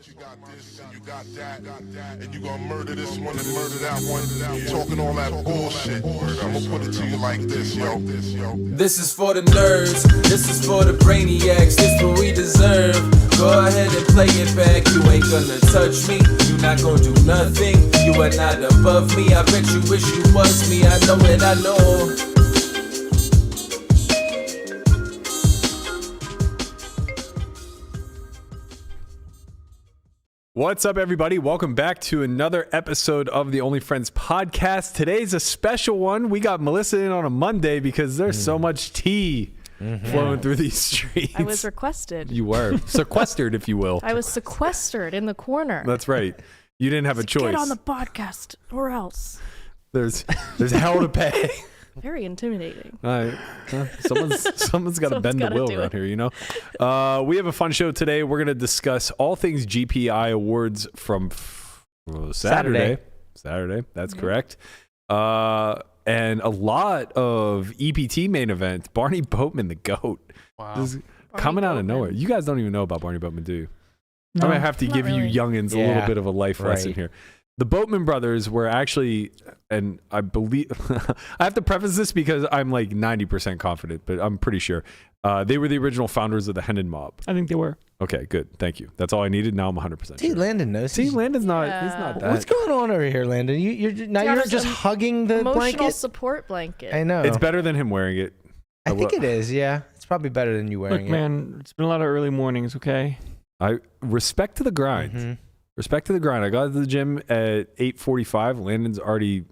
You got this and you got that, and you gonna murder this one and murder that one. Talking all that bullshit. I'm gonna put it to you like this, yo. This is for the nerds, this is for the brainiacs, this what we deserve. Go ahead and play it back, you ain't gonna touch me, you not gonna do nothing, you are not above me. I bet you wish you was me, I know it, I know. What's up, everybody? Welcome back to another episode of the Only Friends podcast. Today's a special one. We got Melissa in on a Monday because there's so much tea flowing through these streets. I was requested. You were sequestered, if you will. I was sequestered in the corner. That's right. You didn't have a choice. Get on the podcast or else. There's hell to pay. Very intimidating. Someone's got to bend the wheel around here, you know? We have a fun show today. We're going to discuss all things GPI Awards from Saturday. That's correct. And a lot of EPT main event. Barny Boatman, the GOAT. Wow. Coming out of nowhere. You guys don't even know about Barny Boatman, do you? No, I might have to give you youngins a little bit of a life lesson here. The Boatman brothers were actually, and I believe, I have to preface this because I'm like 90% confident, but I'm pretty sure. They were the original founders of the Hendon Mob. I think they were. Okay, good. Thank you. That's all I needed. Now I'm 100% sure. See, Landon knows. See, Landon's not, he's not that. What's going on over here, Landon? You're just hugging the emotional blanket? support blanket. I know. It's better than him wearing it. I think it is, yeah. It's probably better than you wearing Look, man, it's been a lot of early mornings, okay? I respect to the grind. Mm-hmm. Respect to the grind. I got to the gym at 8:45. Landon's already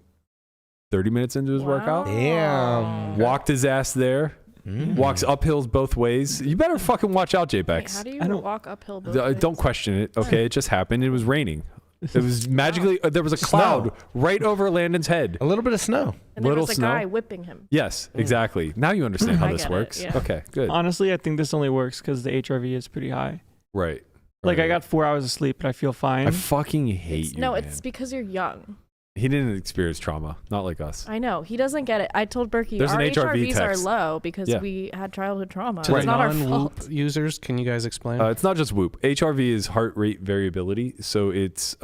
30 minutes into his workout. Damn. Walked his ass there. Walks up hills both ways. You better fucking watch out, J-Bex. How do you walk uphill both ways? Don't question it. Okay, it just happened. It was raining. It was magically, there was a cloud right over Landon's head. A little bit of snow. And there was a guy whipping him. Yes, exactly. Now you understand how this works. Yeah. Okay, good. Honestly, I think this only works because the HRV is pretty high. Right. Like, I got 4 hours of sleep, but I feel fine. I fucking hate you, No, man. it's because you're young. He didn't experience trauma. Not like us. I know. He doesn't get it. I told Berkey, There's our an HRV HRVs text. are low because we had childhood trauma. To It's not our non-Whoop fault. users, can you guys explain? It's not just Whoop. HRV is heart rate variability. So it's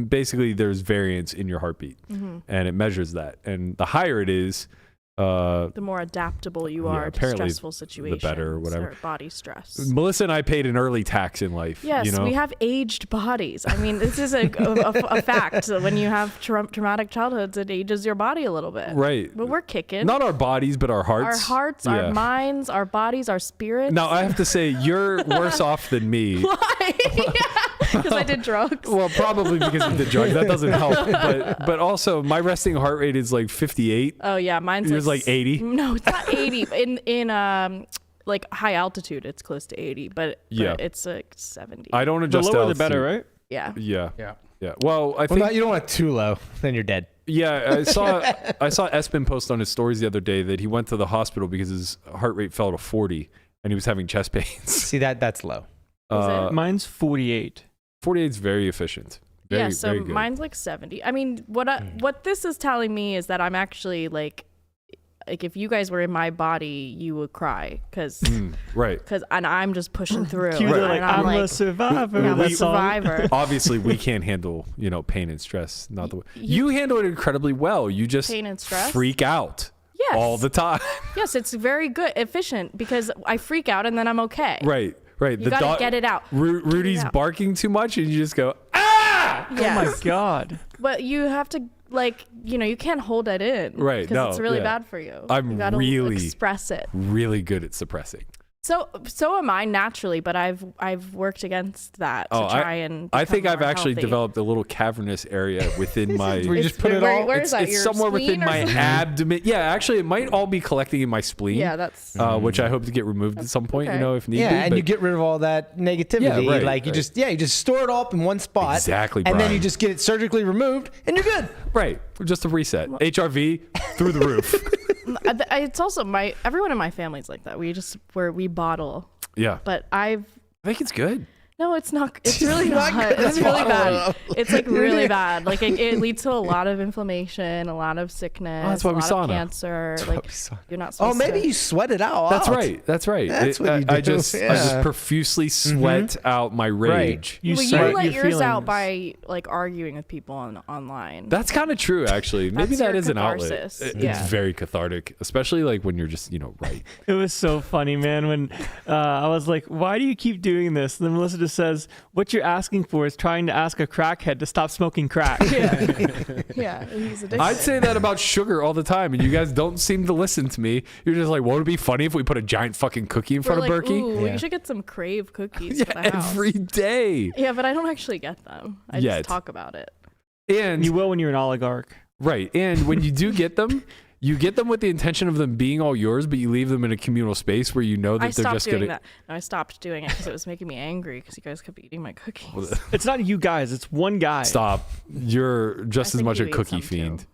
basically there's variance in your heartbeat, and it measures that. And the higher it is, the more adaptable you are to stressful situations, the better or whatever. Or body stress. Melissa and I paid an early tax in life. Yes, you know? we have aged bodies. I mean, this is a fact. So when you have traumatic childhoods, it ages your body a little bit. Right. But we're kicking. Not our bodies, but our hearts. Our hearts, our minds, our bodies, our spirits. Now, I have to say, you're worse off than me. Why? Because I did drugs. Well, probably because you did drugs. That doesn't help. But also, my resting heart rate is like 58. Oh, yeah. Mine's like 80. No, it's not 80. In like high altitude, it's close to 80, but it's like 70. I don't adjust the lower the better, right? Yeah. Yeah. Well, I think you don't want it too low, then you're dead. Yeah, I saw Espen post on his stories the other day that he went to the hospital because his heart rate fell to 40 and he was having chest pains. See, that's low. Mine's 48. 48 is very efficient. Very, so very good. Mine's like 70. I mean, what this is telling me is that I'm actually like if you guys were in my body, you would cry because and I'm just pushing through. I'm a survivor. I'm a survivor. Obviously, we can't handle pain and stress. Not the way you handle it incredibly well. You just pain and stress? Freak out. Yes. All the time. Yes, it's very good, efficient because I freak out and then I'm okay. Right. You gotta get it out. Rudy's barking too much, and you just go, ah! Yes. Oh my god! But you have to you can't hold it in, right? Because it's really bad for you. I'm really express it. Really good at suppressing. So am I naturally, but I've worked against that to try and. I think I've actually healthy. developed a little cavernous area within my. Where you just put it all. Where is that? It's somewhere within my abdomen. Yeah, actually, it might all be collecting in my spleen. Yeah, that's. Which I hope to get removed at some point. Okay. If need be. Yeah, and you get rid of all that negativity. Yeah, right, you just store it all up in one spot. Exactly, and then Brian. you just get it surgically removed, and you're good. Right, just a reset. HRV through the roof. It's also everyone in my family's like that. We bottle. Yeah. But I think it's good. No, it's not. It's really not. It's really bad. It's like really bad. Like it leads to a lot of inflation, a lot of sickness, that's why we sauna. Cancer. That's like you're not supposed maybe to. you sweat it out. That's right. That's right. That's what you do. I just profusely sweat out my rage. You you sweat let your yours feelings. out by like arguing with people online. That's kind of true, actually. Maybe That's that your is an outlet. catharsis. It's very cathartic, especially like when you're just right. It was so funny, man, when I was like, why do you keep doing this? And then Melissa just says, what you're asking for is trying to ask a crackhead to stop smoking crack. Yeah, he's addicted. I'd say that about sugar all the time, and you guys don't seem to listen to me. You're just like, won't it be funny if we put a giant fucking cookie in front We're of Berkey? Ooh, we should get some Crave cookies for the house. Every day. Yeah, but I don't actually get them. I Yet. just talk about it. And You will when you're an oligarch. right. And when you do get them, you get them with the intention of them being all yours, but you leave them in a communal space where you know that I they're stopped just doing gonna. that. No, I stopped doing it because it was making me angry because you guys kept eating my cookies. It's not you guys. It's one guy. Stop. You're just I as think much you a ate cookie some, fiend. too.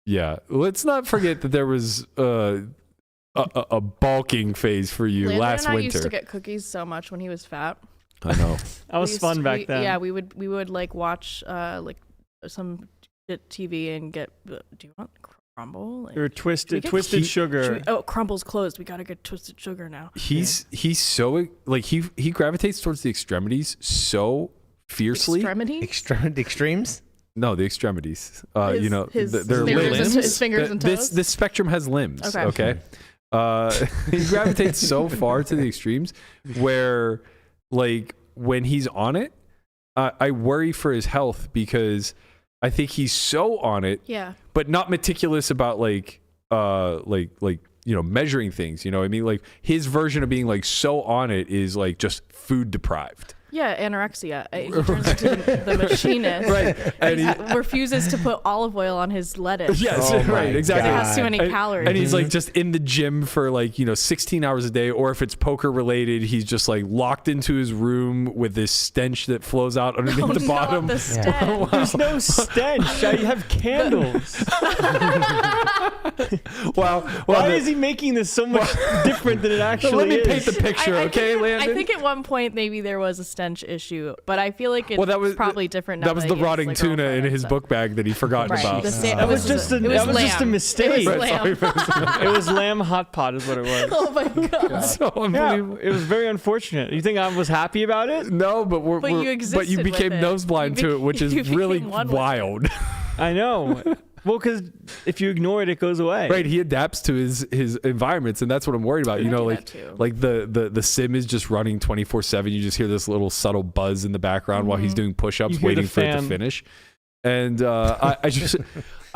Yeah. Let's not forget that there was a bulking phase for you Landon last and I winter. used to get cookies so much when he was fat. I know. That was fun back then. Yeah, we would like watch like some TV and get. Do you want crumble? Like, Or twisted Should we get- sugar. Crumble's closed. We gotta get twisted sugar now. He's so like he gravitates towards the extremities so fiercely. Extremity. The extremes. No, the extremities. His their fingers limbs. and- his fingers and toes? This spectrum has limbs. Okay. He gravitates so far to the extremes where, like, when he's on it, I worry for his health because I think he's so on it, Yeah. but not meticulous about measuring things. You know what I mean? Like his version of being like so on it is like just food deprived. Yeah, anorexia. He turns into the machinist. Right. And He refuses to put olive oil on his lettuce. Yes, Oh my right, exactly. It has too many calories. And he's like just in the gym for 16 hours a day, or if it's poker related, he's just like locked into his room with this stench that flows out underneath the bottom. Not the stench. There's no stench. I have candles. Why is he making this so much different than it actually Let me is? paint the picture, okay, Landon? I think at one point maybe there was a stench issue, but I feel like it's that was probably different now. That was the he has, rotting like, tuna in girlfriend his and book bag that he forgot Right. about. That was just a lamb. mistake. It was lamb. It was lamb hot pot is what it was. Oh my god. So Yeah, unbelievable. it was very unfortunate. You think I was happy about it? No, but you existed you became with it. nose blind You to it, which is you became really one with it. wild. I know. Well, because if you ignore it, it goes away. Right, he adapts to his environments, and that's what I'm worried about. You know, do like that too. like the sim is just running 24/7. You just hear this little subtle buzz in the background while he's doing push-ups, You hear waiting the for it to fan. finish. And I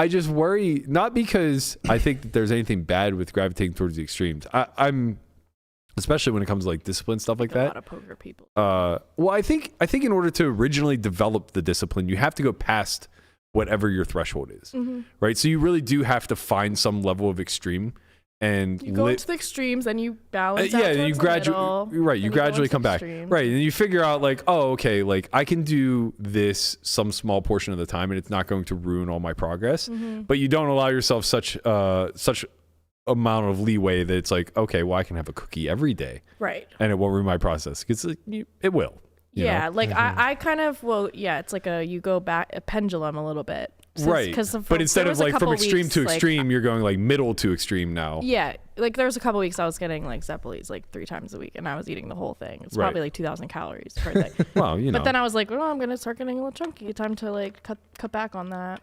just worry, not because I think that there's anything bad with gravitating towards the extremes. I'm especially when it comes to like discipline stuff like A lot that. of poker people. Well, I think in order to originally develop the discipline, you have to go past whatever your threshold is, right? So you really do have to find some level of extreme, and You go into the extremes, then you balance out yeah, towards you the gradually middle, right. then You go gradually into come back, extremes. right? And you figure out like, oh, okay, like I can do this some small portion of the time, and it's not going to ruin all my progress. But you don't allow yourself such amount of leeway that it's like, okay, well, I can have a cookie every day, Right. and it won't ruin my process because it will. You Yeah, know? like I kind of it's like you go back a pendulum a little bit. Right. But instead of like from extreme to extreme, you're going like middle to extreme now. Yeah, like there was a couple weeks I was getting like Zeppelis like 3 times a week, and I was eating the whole thing. It's Right. probably like 2,000 calories per day. Well, you know. But then I was like, I'm gonna start getting a little chunky. Time to like cut back on that.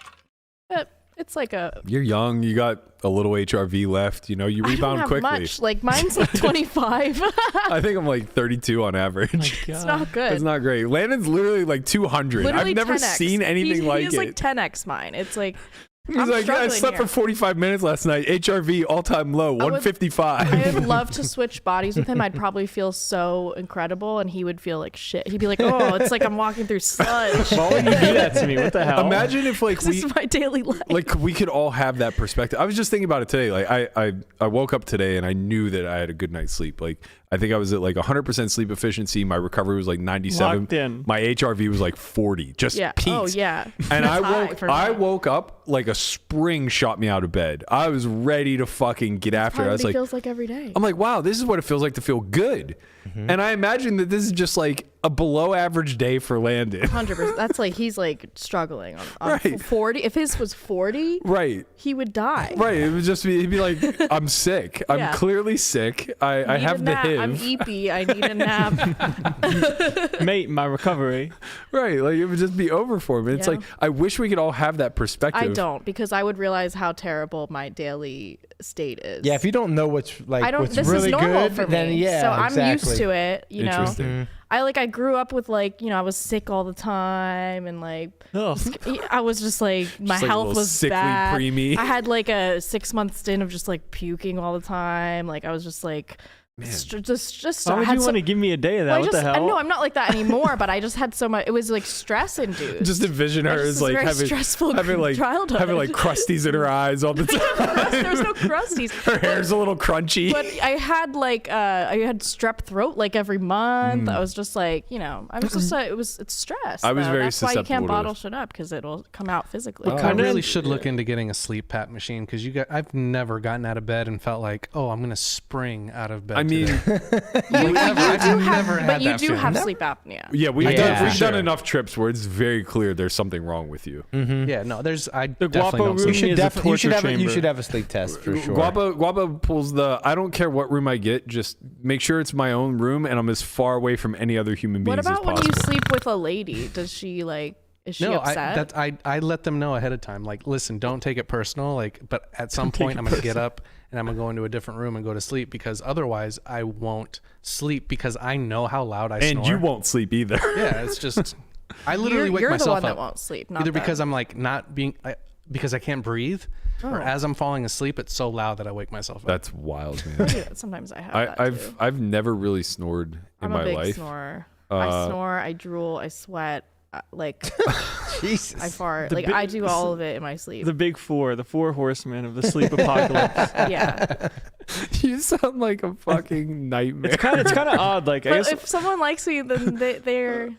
But it's like You're young. You got a little HRV left. You know, you I don't rebound have quickly. much. Like mine's like 25. I think I'm like 32 on average. It's not good. It's not great. Landon's literally like 200. Literally I've never 10x. seen anything like he's it. like 10x mine. It's like He's I'm like, yeah, I struggling slept here. for 45 minutes last night. HRV all time low, I would 155. love to switch bodies with him. I'd probably feel so incredible, and he would feel like shit. He'd be like, "Oh, it's like I'm walking through sludge." Why would you do that to me? What the hell? Imagine if like This is my daily life. like we could all have that perspective. I was just thinking about it today. Like I woke up today and I knew that I had a good night's sleep. Like I think I was at like 100% sleep efficiency. My recovery was like 97. Locked in. My HRV was like 40. Just Yeah. peaks. Oh yeah. And That's high for I me. woke up like a spring shot me out of bed. I was ready to fucking get after it. I was That's like, feels like every day. I'm like, wow, this is what it feels like to feel good. And I imagine that this is just like a below average day for Landon. 100%. That's like he's like struggling on Right. 40. If his was 40, Right. he would die. Right. It would just be, he'd be like, I'm sick. I'm Yeah. clearly sick. I Need have a the nap. HIV. I'm EP. I need a nap. Mate, my recovery. Right. Like it would just be over for me. It's Yeah. like, I wish we could all have that perspective. I don't, because I would realize how terrible my daily state is. Yeah, if you don't know what's like I don't. what's This really is normal good, for me. then yeah, so I'm exactly. used to it. You know. Interesting. I grew up with I was sick all the time and Ugh. I was just my Just like a health little was sickly bad. preemie. I had a 6-month stint of just puking all the time. I was just just Why would had you want to give me a day of that? well, What the hell? No, I'm not like that anymore, but I just had so much. It was stress induced. Just envision her as very having stressful having childhood. crusties in her eyes all the time. There was no crusties. Her hair's a little crunchy. But I had I had strep throat every month. I was just I was just it's stress. I was though. very That's why you susceptible can't to bottle it. shit up, because it'll come out physically. I really should look into getting a sleep pat machine, because I've never gotten out of bed and felt like, oh, I'm gonna spring out of bed. I mean, You do feeling. have sleep apnea. yeah, we've Yeah. done Sure. enough trips where it's very clear there's something wrong with you. yeah, no, I The definitely Guapo don't room sleep. You should is a definitely torture you chamber. should have a sleep test for sure. Guapo pulls I don't care what room I get, just make sure it's my own room and I'm as far away from any other human beings What about as when possible. you sleep with a lady? Does she is she No, upset? I let them know ahead of time. Listen, don't take it personal. But at some point, I'm gonna get up and I'm gonna go into a different room and go to sleep, because otherwise I won't sleep, because I know how loud I snore. And you won't sleep either. Yeah, it's just I literally wake you're myself the one up. that won't sleep. Not Either them. because I'm not being because I can't breathe, or as I'm falling asleep, it's so loud that I wake myself up. That's wild, man. Yeah, sometimes I have that too. I've never really snored in I'm my a big life. snorer. I snore. I drool. I sweat. Jesus. I fart. The I do all of it in my sleep. The big four, the four horsemen of the sleep apocalypse. Yeah. You sound like a fucking nightmare. It's kind of odd. I But guess if someone likes me, then they're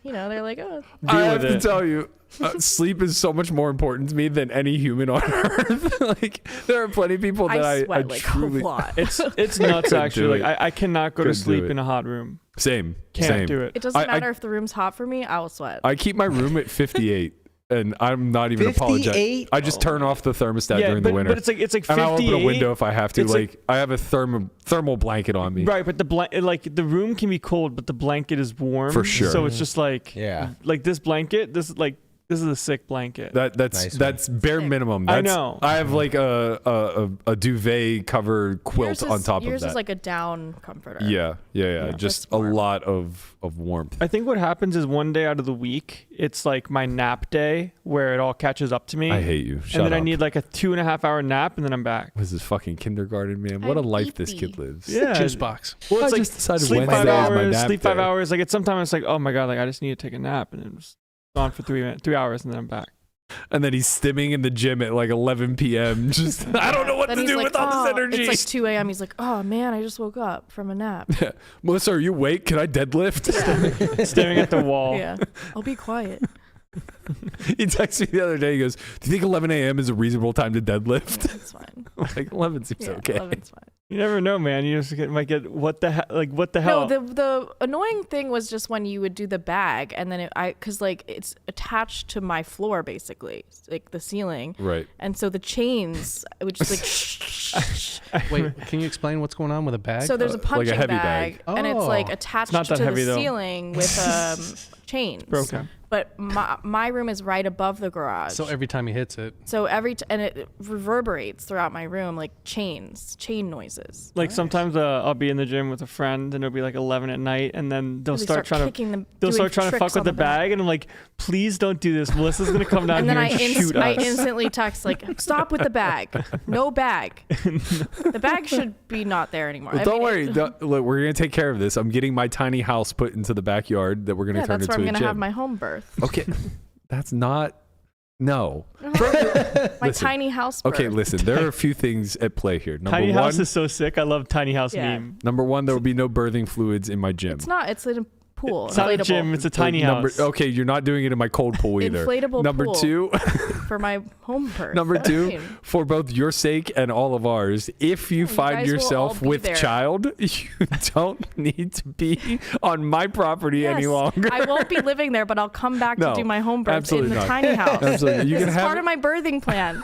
they're like, oh. I deal have with to it. tell you, sleep is so much more important to me than any human on earth. There are plenty of people that I I sweat truly a lot. it's nuts Couldn't actually. do I cannot go to Couldn't do sleep it. in a hot room. Same. Can't do it. It doesn't I- matter if the room's hot for me. I will sweat. I keep my room at 58, and I'm not even apologizing. 58? I just turn off the thermostat Yeah, during but, the winter. but it's like 58. and I'll open a window if I have to. It's I have a thermal blanket on me. Right, but the room can be cold, but the blanket is warm. For sure. So it's just Yeah. this blanket. This is a sick blanket. That's bare Sick. minimum. I know. I have a duvet covered quilt on top of yours that. is like a down comforter. Yeah. Just That's a warm. lot of warmth. I think what happens is one day out of the week, it's like my nap day where it all catches up to me. I hate you. Shut and then up. I need like a 2.5 hour nap, and then I'm back. This is fucking kindergarten, man. What a I'm life this sleepy. kid lives. Yeah. Juice box. Well, it's I like just decided sleep Wednesday 5 is my hours, nap sleep 5 day. hours. Like sometimes it's like, oh my god, I just need to take a nap, and then just gone for 3 hours, and then I'm back. And then he's stimming in the gym at 11 p.m. Just, I don't know what Then to he's do like, with all this energy. It's 2 a.m. He's like, oh man, I just woke up from a nap. Melissa, are you awake? Can I deadlift? Staring at the wall. Yeah. I'll be quiet. He texted me the other day. He goes, do you think 11 a.m. is a reasonable time to deadlift? It's fine. I'm 11 seems Yeah, okay. 11's fine. You never know, man. You just might get what the hell. No, the annoying thing was just when you would do the bag, and then because it's attached to my floor basically, the ceiling, Right. and so the chains would just Wait, can you explain what's going on with a bag? So there's a punching heavy bag, bag. and it's Oh. attached not that to heavy, the though. ceiling with chains. Broken. But my room is right above the garage. So every time he hits it, So and it reverberates throughout my room like chain noises. Like sometimes I'll be in the gym with a friend, and it'll be like 11 at night, and then they'll They start trying to doing fuck tricks with on the bag, and I'm like, please don't do this. Melissa's gonna come down And then here I, and shoot I us. instantly text like, stop with the bag. No bag. The bag should be not there anymore. Well, I don't mean, worry. Look, we're going to take care of this. I'm getting my tiny house put into the backyard that we're going to Yeah, turn that's where into I'm a gonna have gym. my home birth. Okay. That's not. No. My Listen. tiny house birth. Okay, listen. There are a few things at play here. Tiny house is so sick. I love tiny house meme. Number one, there will be no birthing fluids in my gym. It's not. It's a pool. It's not a gym. It's a tiny house. Okay, you're not doing it in my cold pool either. Inflatable Number pool. 2. For my home birth. Number That's 2, mean. for both your sake and all of ours, if you find guys will yourself all be with there. child, you don't need to be on my property any Yes, longer. I won't be living there, but I'll come back No, to do my home birth in absolutely the not. tiny house. Absolutely. You This can is have part of my birthing plan.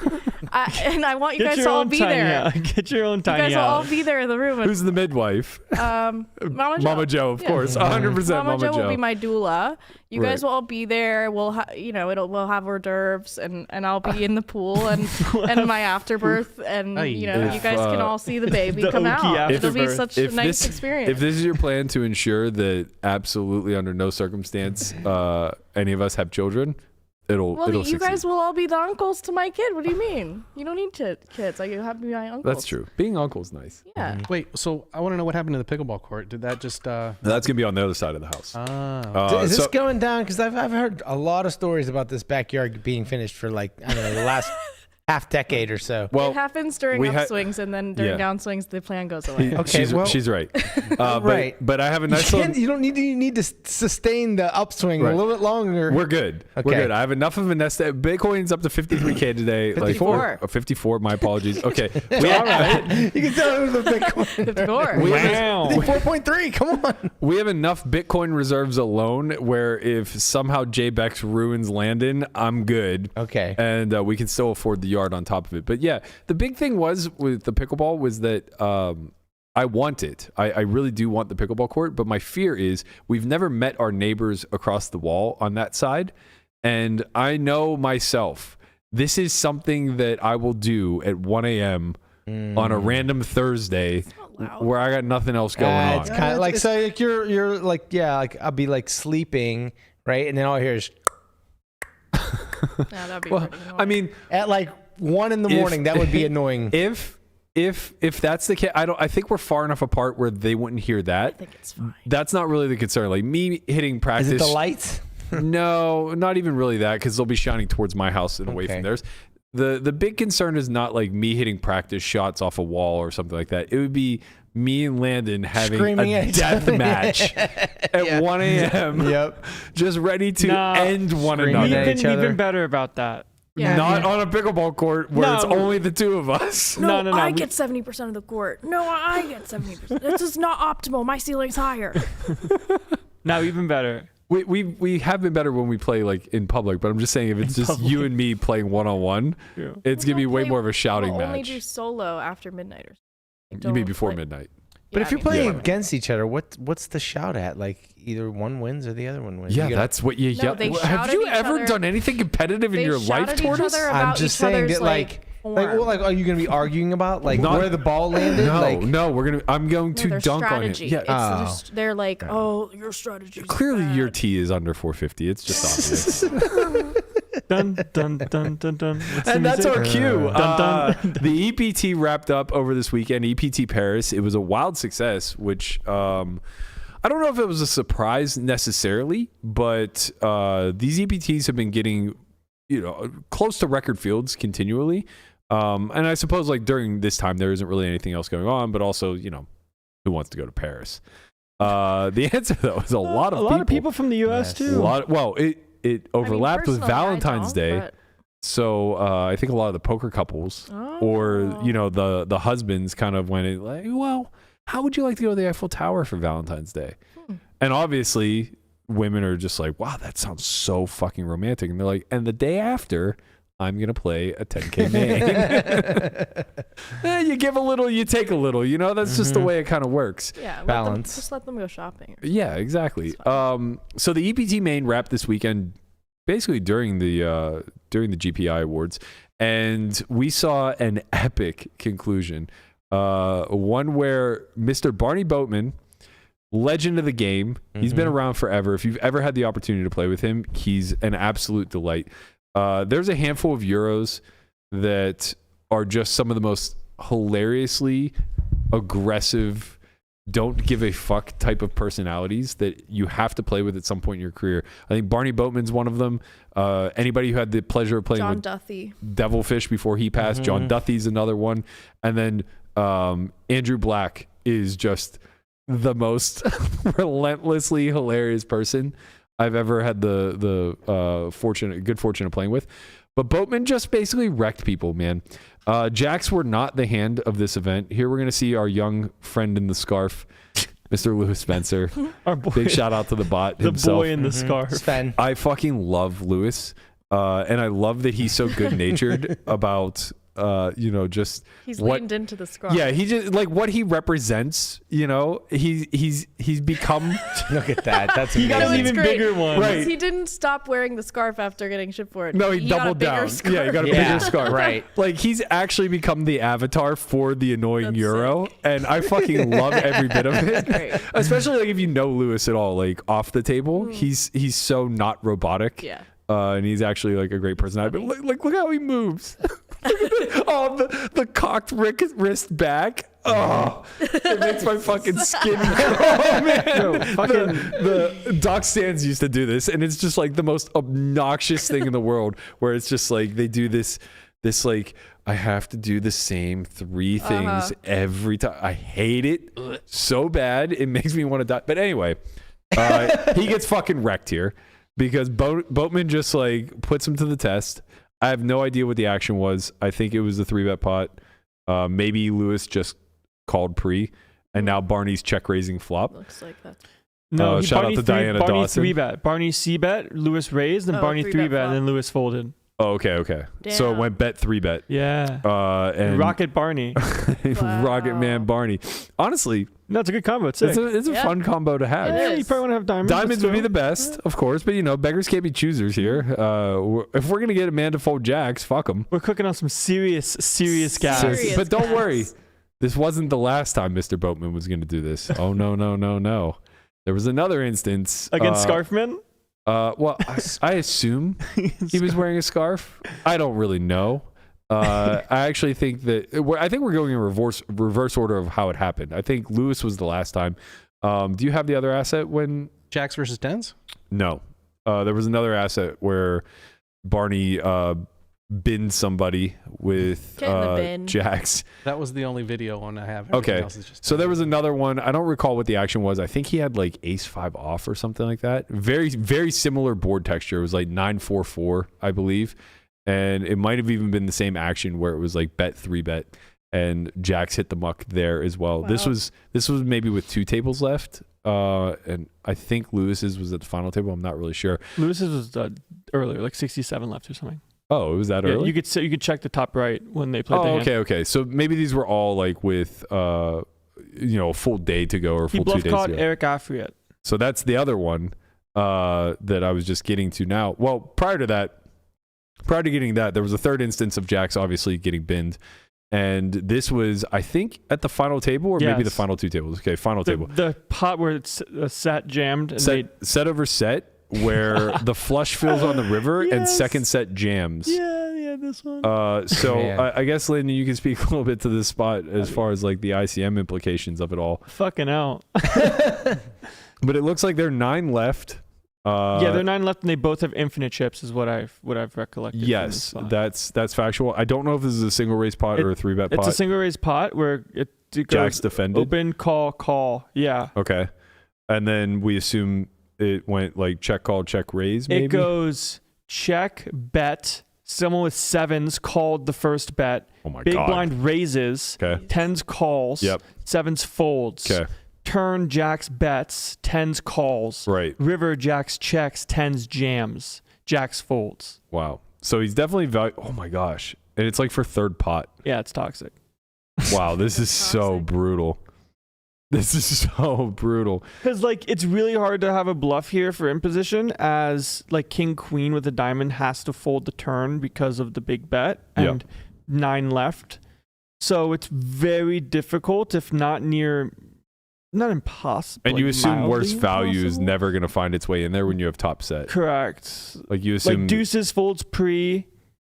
And I want you Get guys your to all own be tiny there. house. Get your own You tiny guys will all house. be there in the room. Who's the midwife? Mama Joe. Mama Joe, of course. 100% Mama Joe Joe. will be my doula. You Right. guys will all be there. We'll we'll have hors d'oeuvres and I'll be in the pool and my afterbirth and you If, guys can all see the baby the come Okie out. It'll be afterbirth. such a nice experience. If this is your plan to ensure that absolutely under no circumstance any of us have children, it'll you succeed. guys will all be the uncles to my kid. What do you mean? You don't need kids. Like you have to be my uncles. That's true. Being uncle's nice. Yeah. Wait, so I want to know what happened to the pickleball court. Did that just? That's gonna be on the other side of the house. Is this going down? Because I've heard a lot of stories about this backyard being finished for like, I don't know, the last half decade or so. Well, It happens during we upswings and then during Yeah. downswings the plan goes away. Okay, she's right. Right. But I have a You nice little. you don't need to sustain the upswing Right. a little bit longer. We're good. We're Okay. good. I have enough of a nest. Bitcoin's up to 53K today. 54. 54. My apologies. Okay. All right. You can tell it was a Bitcoin. 54. Wow. 4.3. Come on. We have enough Bitcoin reserves alone where if somehow JBEX ruins Landon, I'm good. Okay. And we can still afford the yard on top of it. But yeah, the big thing was with the pickleball was that I want it. I really do want the pickleball court. But my fear is we've never met our neighbors across the wall on that side. And I know myself, this is something that I will do at 1 a.m. on a random Thursday where I got nothing else going on. It's kind of like, so like you're like, yeah, like I'll be like sleeping, right? And then all I hear is Yeah, that'd be Well, pretty annoying. I mean, at like 1 in the morning. That would be annoying. if that's the case, I think we're far enough apart where they wouldn't hear I that. think it's fine. That's not really the concern. Like me hitting practice. Is it the lights? No, not even really that, because they'll be shining towards my house and away Okay. from theirs. The big concern is not like me hitting practice shots off a wall or something like that. It would be me and Landon having Screaming a at each death other. match at 1 a.m. Yep. just ready to No. end one Screaming another. at We've each been other. better about that. Yeah. Not on a pickleball court where No. it's only the two of us. No, no, no. I we- get 70% of the court. No, I get 70%. This is not optimal. My ceiling's higher. No, even better. We have been better when we play like in public, but I'm just saying if it's just you and me playing one-on-one, Yeah. it's gonna be way Play- more of a shouting we'll only match. do solo after midnight or something. You mean Don't before play- midnight? But Yeah, if you're I mean, playing yeah. against each other, what's the shout at? Like either one wins or the other one wins. Yeah, You gotta- that's what you No, yell. they shout Have at you each ever other. done anything competitive in They your shout life, at each Tortoise? other I'm about just each saying other's, that like form. well, like are you gonna be arguing about like Not- where the ball landed? No, like, no, I'm going No, to their dunk strategy. on him. Yeah, It's just, they're like, oh, your strategy. clearly your T is under 450. It's just obvious. Dun dun dun dun dun. What's the And that's music? our cue. Dun, dun. The EPT wrapped up over this weekend. EPT Paris. It was a wild success, which I don't know if it was a surprise necessarily, but these EPTs have been getting, close to record fields continually. And I suppose like during this time there isn't really anything else going on, but also who wants to go to Paris? The answer though is a lot of people from the U.S. Yes. too. It overlapped with personally, I Valentine's don't, Day. but- So I think a lot of the poker couples or the husbands kind of went in like, well, how would you like to go to the Eiffel Tower for Valentine's Day? And obviously women are just like, wow, that sounds so fucking romantic. And they're like, and the day after, I'm going to play a 10K main. You give a little, you take a little, that's just the way it kind of works. Yeah, Balance. Just let them go shopping. Yeah, exactly. So the EPT main wrapped this weekend, basically during the GPI Awards, and we saw an epic conclusion. One where Mr. Barny Boatman, legend of the game, he's been around forever. If you've ever had the opportunity to play with him, he's an absolute delight. There's a handful of Euros that are just some of the most hilariously aggressive, don't give a fuck type of personalities that you have to play with at some point in your career. I think Barny Boatman's one of them. Anybody who had the pleasure of playing John with Duthie. Devilfish before he passed, John Duthie's another one. And then Andrew Black is just the most relentlessly hilarious person I've ever had the good fortune of playing with. But Boatman just basically wrecked people, man. Jacks were not the hand of this event. Here we're going to see our young friend in the scarf, Mr. Lewis Spencer. Our boy, Big shout out to the bot the himself. boy in the scarf. Sven. I fucking love Lewis. And I love that he's so good-natured about, just He's what, leaned into the scarf. yeah, he just like what he represents, he's become Look at that. That's He got amazing. an even great. bigger one. Right. He didn't stop wearing the scarf after getting shit for it. No, he got a doubled bigger down. Scarf. Yeah, he got a Yeah, bigger scarf. right. Like he's actually become the avatar for the annoying That's Euro, sick. and I fucking love every bit of it. Great. Especially like if you know Lewis at all, like off the table, he's so not robotic. Yeah. And he's actually like a great personality. But look how he moves. Oh, the cocked wrist back. Oh, it makes my fucking skin crawl, man. Yo, fucking The Doc Sands used to do this, and it's just like the most obnoxious thing in the world, where it's just like they do this like, I have to do the same 3 things every time. I hate it so bad. It makes me want to die. But anyway, he gets fucking wrecked here because Boatman just like puts him to the test. I have no idea what the action was. I think it was the 3-bet pot. Maybe Lewis just called pre, and now Barney's check raising flop. Looks like that. no. Shout out to Diana Barney Dawson. 3-bet. Barney C-bet. Lewis raised, and Oh, Barney 3-bet 3-bet, flop. and then Lewis folded. Oh, okay. So it Damn. went bet 3-bet. Yeah. And Rocket Barney. Rocket Man Barney. Honestly, No, it's a good combo. It's sick. it's a Yeah. fun combo to have. It Yeah, is. you probably want to have diamonds. Diamonds would be the best, of course, but beggars can't be choosers here. If we're gonna get a man to fold jacks, fuck them. We're cooking on some serious gas. Serious. But don't gas. worry, this wasn't the last time Mr. Boatman was gonna do this. Oh no. There was another instance Against Scarfman? Well, I assume he was wearing a scarf. I don't really know. I actually think that we're going in reverse order of how it happened. I think Lewis was the last time. Do you have the other asset when Jacks versus tens? No. There was another asset where Barney binned somebody with Get in the bin. jacks. That was the only video one I have. Everything Okay. else is just So there was another one. I don't recall what the action was. I think he had like ace 5 off or something like that. Very, very similar board texture. It was like 9-4-4, I believe. And it might have even been the same action where it was like bet 3-bet and jacks hit the muck there as well. Wow. This was maybe with 2 tables left. And I think Lewis's was at the final table. I'm not really sure. Lewis's was earlier, like 67 left or something. Oh, it was that Yeah, early? you could check the top right when they played the hand. Okay. So maybe these were all like with a full day to go or He full 2 bluff days caught to go. Eric Afriat. So that's the other one that I was just getting to now. Well, prior to getting that, there was a third instance of jacks obviously getting binned. And this was, I think, at the final table or maybe the Yes. final 2 tables. Okay, final table. The pot where it's a set jammed. And Set over set where the flush fills on the river and Yes. second set jams. Yeah, this one. So Man. I guess, Landon, you can speak a little bit to this spot as far as like the ICM implications of it all. Fucking out. But it looks like there are 9 left. Yeah, there are 9 left, and they both have infinite chips, is what I've recollected. from this Yes, spot. that's factual. I don't know if this is a single raise pot or a 3-bet pot. It's a single raise pot where it Jacks goes defended. open, call. Yeah. Okay, and then we assume it went like check call, check raise. Maybe It goes check, bet. Someone with 7s called the first bet. Oh my Big god. blind raises. Okay. 10s calls. Yep. 7s folds. Okay. Turn jacks bets. 10s calls. Right. River jacks checks. 10s jams. Jacks folds. Wow. So he's definitely oh my gosh, and it's like for third pot. Yeah, it's toxic. Wow, this is so Toxic. brutal. This is so brutal. Because, like, it's really hard to have a bluff here for imposition as, like, king, queen with a diamond has to fold the turn because of the big bet and 9 left. So it's very difficult, if not not impossible. And you like assume mildly worst value is impossible? never going to find its way in there when you have top set. Correct. Like you assume Like, deuces folds pre,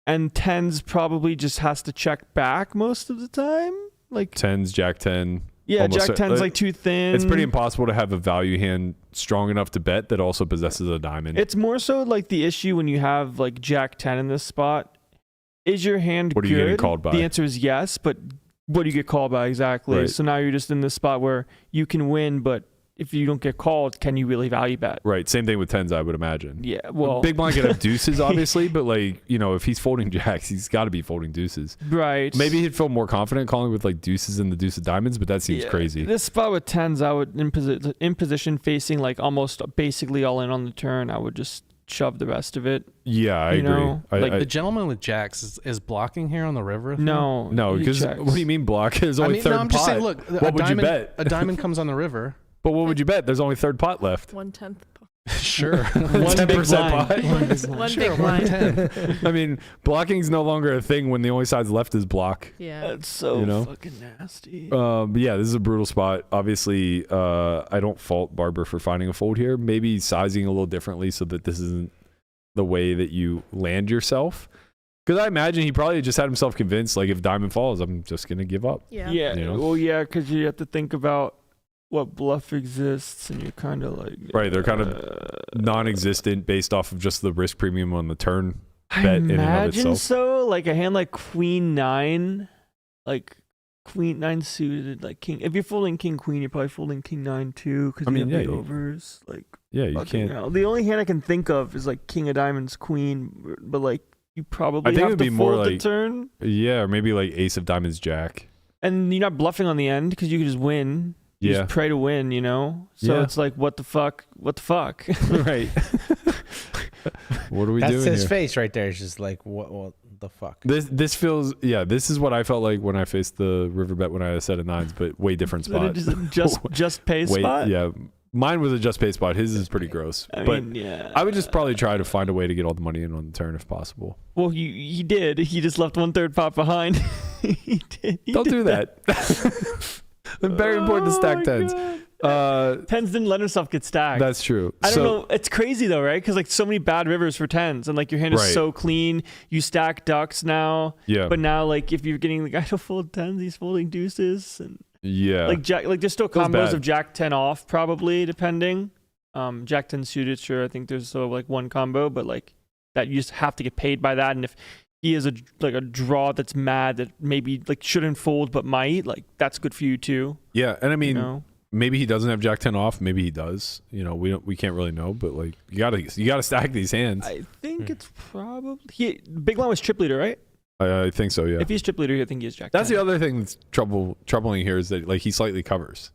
and 10s probably just has to check back most of the time. Like, 10s, jack 10. yeah, almost jack 10's like too thin. It's pretty impossible to have a value hand strong enough to bet that also possesses a diamond. It's more so like the issue when you have like jack 10 in this spot. Is your hand What are good? you getting called by? The answer is yes, but what do you get called by exactly? Right. So now you're just in this spot where you can win, but if you don't get called, can you really value bet? Right. Same thing with tens, I would imagine. Yeah. Well, big blind can have deuces, obviously, but like, you know, if he's folding jacks, he's got to be folding deuces. Right. Maybe he'd feel more confident calling with like deuces and the deuce of diamonds, but that seems crazy. This spot with tens, I would in position facing like almost basically all in on the turn. I would just shove the rest of it. Yeah, I agree. Know? Like the gentleman with jacks is blocking here on the river. No, because what do you mean block? There's only third pot. I'm just saying, look, what would you bet? A diamond comes on the river. But what would you bet? There's only third pot left. 1/10. Sure. 10% pot. One big blind. I mean, blocking's no longer a thing when the only side's left is block. Yeah. That's so fucking nasty. But yeah, this is a brutal spot. Obviously, I don't fault Barber for finding a fold here. Maybe sizing a little differently so that this isn't the way that you land yourself. Because I imagine he probably just had himself convinced, like, if diamond falls, I'm just going to give up. Yeah. Yeah. You know? Well, yeah, because you have to think about what bluff exists, and you're kind of like right. They're kind of non-existent based off of just the risk premium on the turn. I Bet in and of imagine itself. so. Like a hand like Queen 9, like Queen 9 suited, like King. If you're folding King Queen, you're probably folding King 9 too, because you have the overs. Like you can't. Hell. The only hand I can think of is like King of Diamonds, Queen, but like you probably I think have it would to be more fold the like turn, or maybe like Ace of Diamonds, Jack. and you're not bluffing on the end because you can just win. You just pray to win, you know? So it's like, what the fuck? What the fuck? Right. What are we doing That's his here? face right there. It's just like, what the fuck? This feels, this is what I felt like when I faced the river bet when I had a set of nines, but way different spot. just pay spot? Yeah. Mine was a just pay spot. His is pretty gross. I would just probably try to find a way to get all the money in on the turn if possible. Well, he did. He just left 1/3 pot behind. He did. Don't do that. Very important to stack tens. Tens didn't let himself get stacked. That's true. I don't know. It's crazy though, right? Because like so many bad rivers for tens, and like your hand is so clean. You stack ducks now. Yeah. But now, like if you're getting the guy to fold tens, he's folding deuces, and like Jack. Like there's still combos of Jack 10 off, probably depending. Jack 10 suited, sure. I think there's still like one combo, but like that you just have to get paid by that, and if he is a draw that's mad that maybe like shouldn't fold but might, like that's good for you too. Yeah, and I mean, maybe he doesn't have Jack 10 off. Maybe he does. You know, we can't really know. But like, you gotta stack these hands. I think it's probably big line was chip leader, right? I think so. Yeah. If he's chip leader, I think he has Jack. That's 10. the other thing that's troubling here is that like he slightly covers,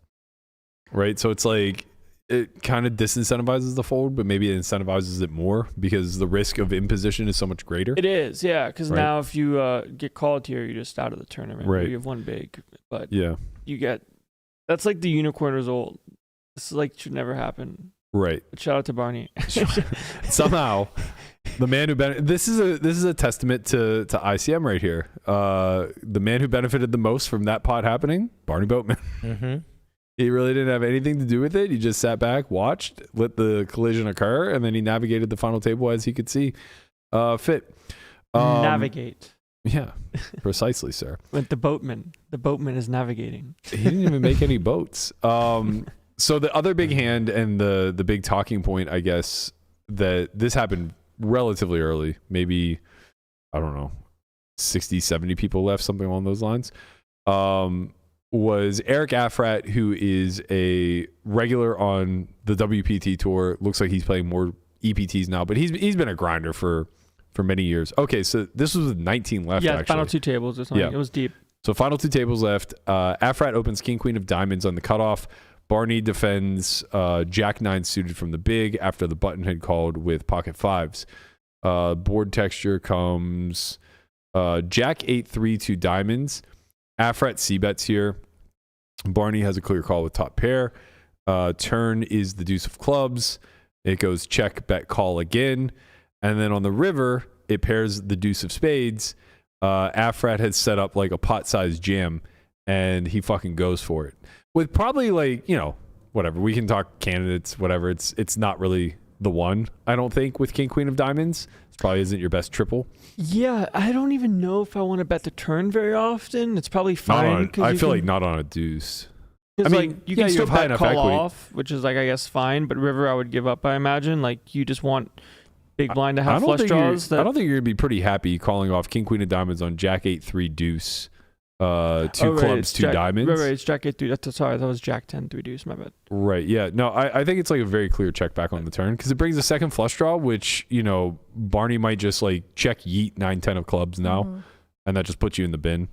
right? So it's like it kind of disincentivizes the fold, but maybe it incentivizes it more because the risk of imposition is so much greater. It is, yeah. Because now if you get called here, you're just out of the tournament. Right. You have one big, but you get that's like the unicorn result. This is like should never happen. Right. But shout out to Barney. Somehow, the man who this is a testament to ICM right here. The man who benefited the most from that pot happening, Barny Boatman. Mm-hmm. He really didn't have anything to do with it. He just sat back, watched, let the collision occur, and then he navigated the final table as he could see fit. Navigate. Yeah, precisely, sir. With the boatman. The boatman is navigating. He didn't even make any boats. So the other big hand and the big talking point, I guess, that this happened relatively early, maybe, I don't know, 60, 70 people left, something along those lines, was Eric Afriat, who is a regular on the WPT tour. Looks like he's playing more EPTs now, but he's been a grinder for many years. Okay, so this was with 19 left, actually. Final two tables or something. Yeah. It was deep. So final two tables left. Afriat opens King Queen of Diamonds on the cutoff. Barney defends Jack 9 suited from the big after the button had called with pocket fives. Board texture comes Jack 8-3 2 diamonds. Afriat c-bets here. Barney has a clear call with top pair. Turn is the deuce of clubs. It goes check, bet, call again. And then on the river, it pairs the deuce of spades. Afriat has set up like a pot-sized jam, and he fucking goes for it. With probably like, whatever. We can talk candidates, whatever. It's not really the one, I don't think, with King Queen of Diamonds. It probably isn't your best triple. Yeah, I don't even know if I want to bet the turn very often. It's probably fine. I feel like not on a deuce. I mean, you can still bet call off, which is like, I guess, fine. But river, I would give up, I imagine. Like, you just want big blind to have flush draws. I don't think you're going to be pretty happy calling off King Queen of Diamonds on Jack 8-3 deuce clubs, two diamonds. Right, it's Jack 8 3. Sorry, that was Jack 10 3 deuce. My bad. Right, yeah. No, I think it's like a very clear check back on the turn because it brings a second flush draw, which, Barney might just like check yeet 9-10 of clubs now, and that just puts you in the bin.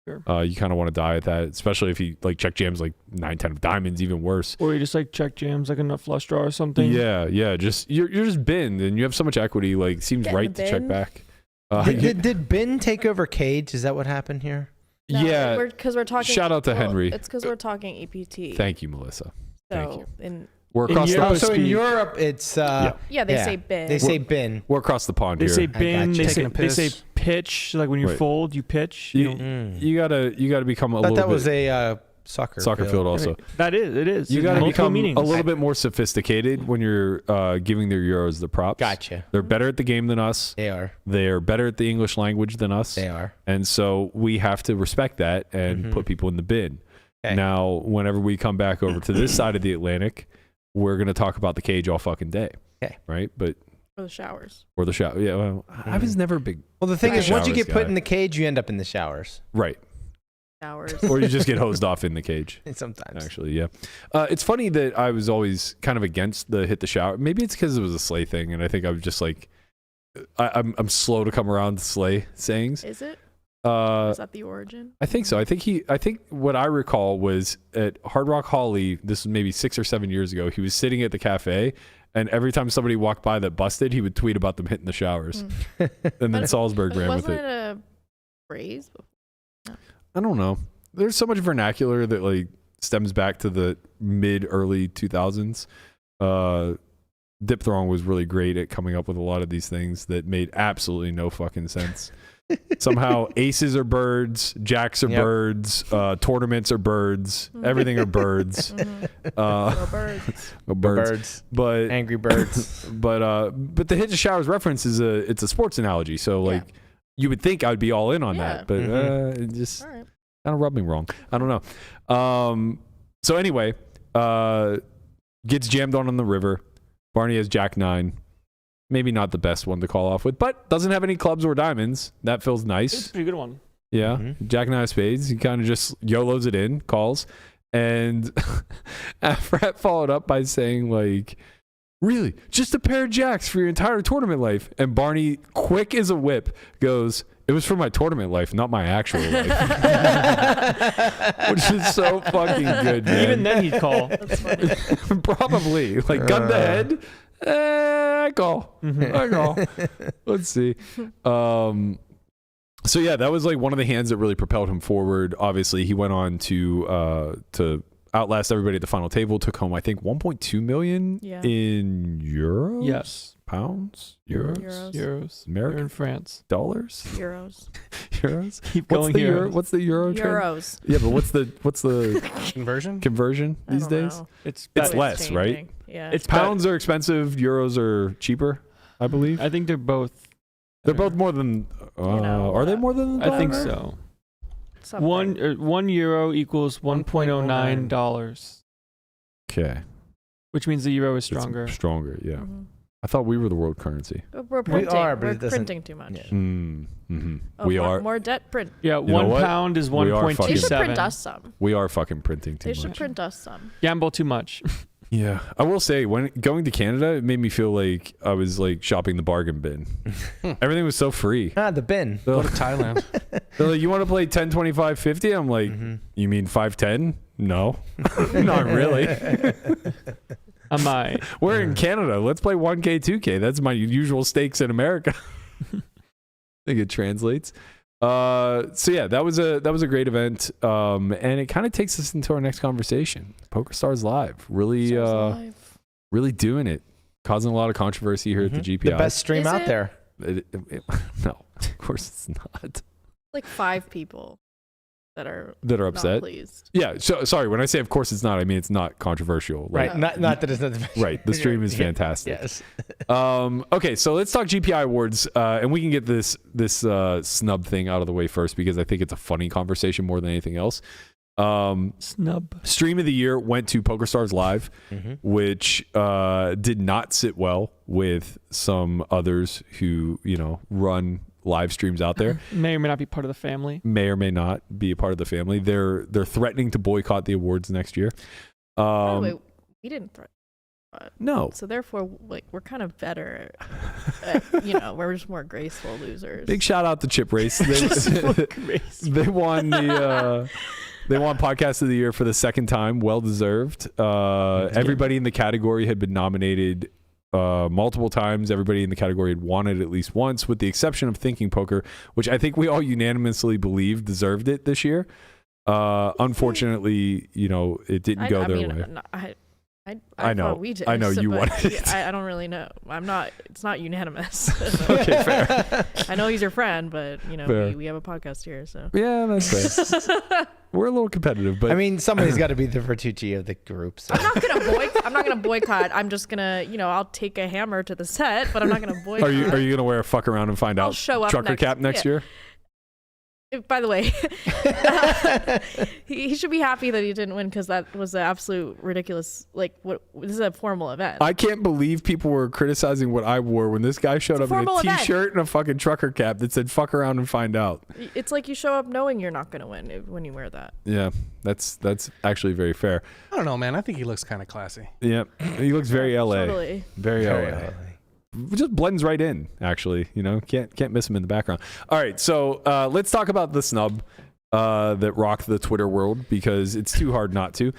Sure. You kind of want to die at that, especially if he like check jams like 9-10 of diamonds, even worse. Or you just like check jams like a flush draw or something. Yeah. Just you're just binned, and you have so much equity. Like, seems right to check back. Did bin take over cage? Is that what happened here? No, yeah, because we're talking. Shout out to Henry. It's because we're talking EPT. Thank you, Melissa. Thank you. We're across in Europe, it's they say bin. They say bin. We're across the pond here. They say bin. They say pitch. Like when you Right. fold, you pitch. You gotta become a little. That bit, was a soccer field also. That is. It is. You gotta become meanings. a little bit more sophisticated when you're giving their Euros the props. Gotcha. They're better at the game than us. They are. They're better at the English language than us. They are. And so we have to respect that and put people in the bin. Okay. Now, whenever we come back over to this side of the Atlantic, we're going to talk about the cage all fucking day. Okay. Right? But Or the showers. or the shower. Yeah, well, I was never a big. Well, the thing is, once you showers get put guy. in the cage, you end up in the showers. Right. Showers. Or you just get hosed off in the cage. Sometimes. Actually, yeah. It's funny that I was always kind of against the hit the shower. Maybe it's because it was a sleigh thing, and I think I was just like, I'm slow to come around to sleigh sayings. Is it? Is that the origin? I think so. I think what I recall was at Hard Rock Holly, this was maybe 6 or 7 years ago, he was sitting at the cafe, and every time somebody walked by that busted, he would tweet about them hitting the showers. And then Salzburg ran with it. Wasn't it a phrase before? I don't know. There's so much vernacular that like stems back to the early 2000s. Diphthong was really great at coming up with a lot of these things that made absolutely no fucking sense. Somehow aces are birds, jacks are birds, tournaments are birds, everything are birds. Birds. Birds. But Angry birds. but the hit to showers reference is it's a sports analogy. So like you would think I'd be all in on that, but it just kind of rubbed me wrong. I don't know. So anyway, gets jammed on the river. Barney has Jack 9. Maybe not the best one to call off with, but doesn't have any clubs or diamonds. That feels nice. It's a pretty good one. Yeah. Jack 9 of spades. He kind of just YOLOs it in, calls. And Afriat followed up by saying, like, really? Just a pair of jacks for your entire tournament life? And Barney, quick as a whip, goes, it was for my tournament life, not my actual life. Which is so fucking good, man. Even then he'd call. That's funny. Probably. Like, gun to head. I call. Let's see. So yeah, that was like one of the hands that really propelled him forward. Obviously, he went on to outlast everybody at the final table. Took home, I think, 1.2 million in euros. Yes. Pounds. Euros. American. You're in France. Dollars. Euros. Keep going here. What's the euro? Trend? Euros. Yeah, but what's the conversion these days? Know. It's Always less, changing. right? Yeah. It's Pounds are expensive. Euros are cheaper, I believe. I think they're both. They're both more than. Are they more than? I think so. Something. 1 euro equals $1.09, Okay. which means the euro is It's stronger. Stronger, yeah. Mhm. I thought we were the world currency. We're printing. are, but we're it doesn't- printing too much. Yeah. Oh, We more, are. more debt print. Yeah, know 1 what? pound is We are fucking- They should print 1.27. us some. We are fucking printing too They should much. print us some. Gamble too much. Yeah, I will say when going to Canada, it made me feel like I was like shopping the bargain bin. Everything was so free. The bin. They're Go to Thailand. like, you want to play 10, 25, 50? I'm like, you mean 5, 10? No, not really. I might. We're in Canada. Let's play 1K, 2K. That's my usual stakes in America. I think it translates. So yeah, that was a great event. And it kind of takes us into our next conversation. PokerStars Live. Really really doing it. Causing a lot of controversy here at the GPI. The best stream Is out it? there. No, of course it's not. Like 5 people that are That are not upset. pleased. Yeah, so sorry, when I say of course it's not, I mean it's not controversial. Like, Right. Not that it's not the best. right. The stream is fantastic. Yes. Okay, so let's talk GPI Awards, and we can get this snub thing out of the way first because I think it's a funny conversation more than anything else. Snub. Stream of the year went to PokerStars Live, which did not sit well with some others who run live streams out there. May or may not be part of the family. May or may not be a part of the family. They're threatening to boycott the awards next year. By the way, we didn't threaten. No. So therefore, like, we're kind of better. We're just more graceful losers. Big shout out to Chip Race. They won the they won Podcast of the Year for the second time. Well deserved. Everybody in the category had been nominated multiple times. Everybody in the category had won it at least once, with the exception of Thinking Poker, which I think we all unanimously believe deserved it this year. Unfortunately, it didn't go their way. I know we did. I know you wanted it. I don't really know. It's not unanimous. Okay, fair. I know he's your friend, but we have a podcast here, so yeah, that's fair. We're a little competitive, but I mean, somebody's got to be the Vertucci of the group. So. I'm not gonna boycott. I'm just gonna, I'll take a hammer to the set, but I'm not gonna boycott. Are you gonna wear a fuck around and find I'll out show up trucker cap next year? By the way, he should be happy that he didn't win, because that was an absolute ridiculous. This is a formal event. I can't believe people were criticizing what I wore when this guy showed up in a t-shirt and a fucking trucker cap that said "fuck around and find out." It's like you show up knowing you're not going to win when you wear that. Yeah, that's actually very fair. I don't know, man. I think he looks kind of classy. Yeah, he looks very LA. Totally. Very LA. Just blends right in, actually. Can't miss him in the background. All right, so let's talk about the snub that rocked the Twitter world, because it's too hard not to.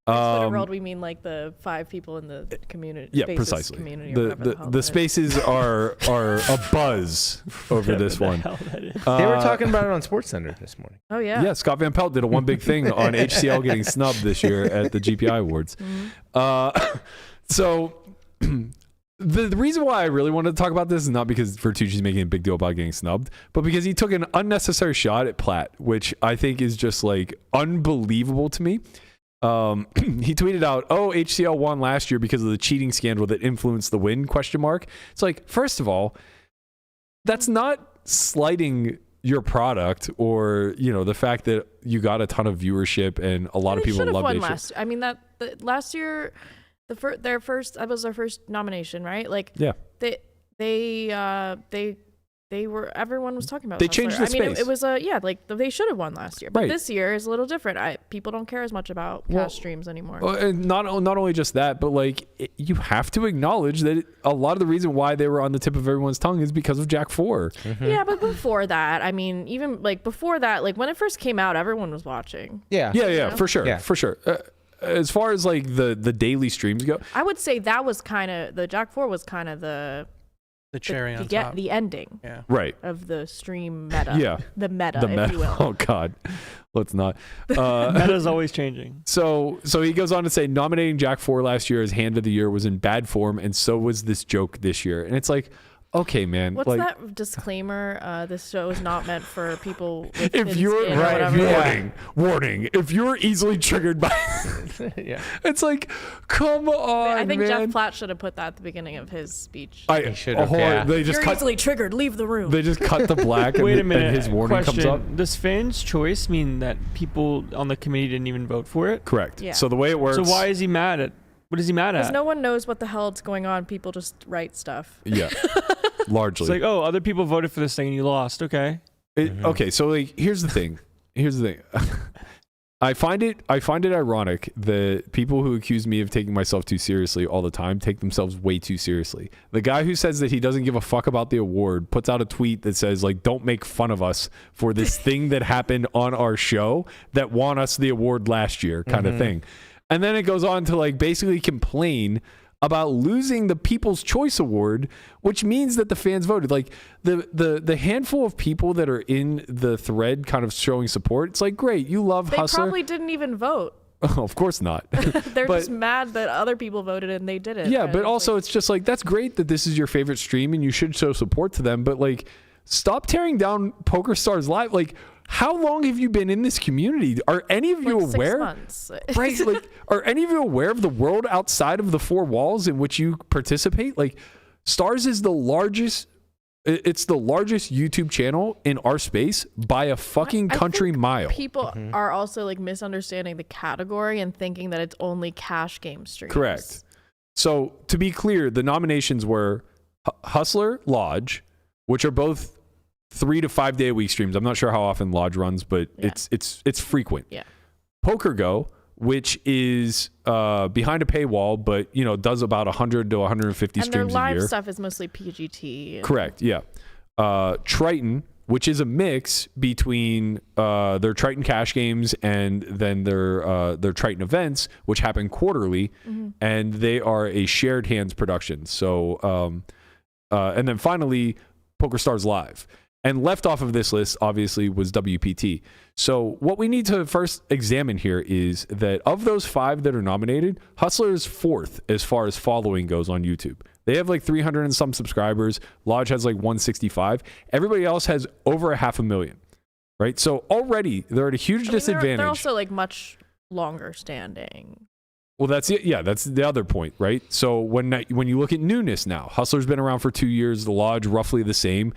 Twitter world, we mean like the 5 people in the community. Yeah, Spaces precisely. Community The spaces are a buzz over this one. They were talking about it on SportsCenter this morning. Oh yeah. Yeah, Scott Van Pelt did a one big thing on HCL getting snubbed this year at the GPI Awards. Mm-hmm. So. The reason why I really wanted to talk about this is not because Vertucci's making a big deal about getting snubbed, but because he took an unnecessary shot at Platt, which I think is just like unbelievable to me. He tweeted out, HCL won last year because of the cheating scandal that influenced the win, ? It's like, first of all, that's not slighting your product or, the fact that you got a ton of viewership and a lot of people loved it. I mean, last year... that was their first nomination, right? Like, yeah, everyone was talking about. They Hustler. changed the space. It was they should have won last year, but this year is a little different. People don't care as much about cast streams anymore. And not only just that, but you have to acknowledge that a lot of the reason why they were on the tip of everyone's tongue is because of Jack 4. Mm-hmm. Yeah, but before that, I mean, even before that, when it first came out, everyone was watching. Yeah, for sure. As far as the daily streams go, I would say that was kind of the Jack 4 was kind of the cherry on top. The ending, right, of the stream meta. Yeah, the meta, if you will. Oh God, let's not. Meta's always changing. So he goes on to say, nominating Jack 4 last year as Hand of the Year was in bad form, and so was this joke this year. And it's like, okay, man. What's that disclaimer? This show is not meant for people with if you're warning, if you're easily triggered by it's like, come on. I think man. Jeff Platt should have put that at the beginning of his speech. He should have. They just you're easily triggered, leave the room. They just cut the black. Wait a minute. And his warning comes up. Does fans' choice mean that people on the committee didn't even vote for it? Correct. Yeah. So the way it works. So why is he mad at? What is he mad at? Because no one knows what the hell is going on. People just write stuff. Yeah. Largely. It's like, other people voted for this thing and you lost. Okay. Okay, so here's the thing. I find it ironic that people who accuse me of taking myself too seriously all the time take themselves way too seriously. The guy who says that he doesn't give a fuck about the award puts out a tweet that says, don't make fun of us for this thing that happened on our show that won us the award last year, kind of thing. And then it goes on to basically complain about losing the People's Choice Award, which means that the fans voted. The handful of people that are in the thread kind of showing support, it's great, you love Hustler. They probably didn't even vote. Oh, of course not. They're just mad that other people voted and they didn't. Yeah, but also it's just that's great that this is your favorite stream and you should show support to them, but stop tearing down PokerStars Live. How long have you been in this community? Are any of you aware? 6 months. Right. Are any of you aware of the world outside of the 4 walls in which you participate? Stars is the largest. It's the largest YouTube channel in our space by a fucking country mile. People are also misunderstanding the category and thinking that it's only cash game streams. Correct. So to be clear, the nominations were Hustler, Lodge, which are both 3 to 5 day a week streams. I'm not sure how often Lodge runs, but it's frequent. Yeah. Poker Go, which is behind a paywall, but does about 100 to 150 streams a year. And their live stuff is mostly PGT. Correct. Yeah. Triton, which is a mix between their Triton cash games and then their Triton events, which happen quarterly, and they are a shared hands production. So, and then finally, PokerStars Live. And left off of this list, obviously, was WPT. So what we need to first examine here is that of those 5 that are nominated, Hustler is 4th as far as following goes on YouTube. They have like 300 and some subscribers. Lodge has like 165. Everybody else has over 500,000, right? So already they're at a huge disadvantage. They're also like much longer standing. Well, that's it. Yeah, that's the other point, right? So when you look at newness now, Hustler's been around for 2 years. The Lodge roughly the same.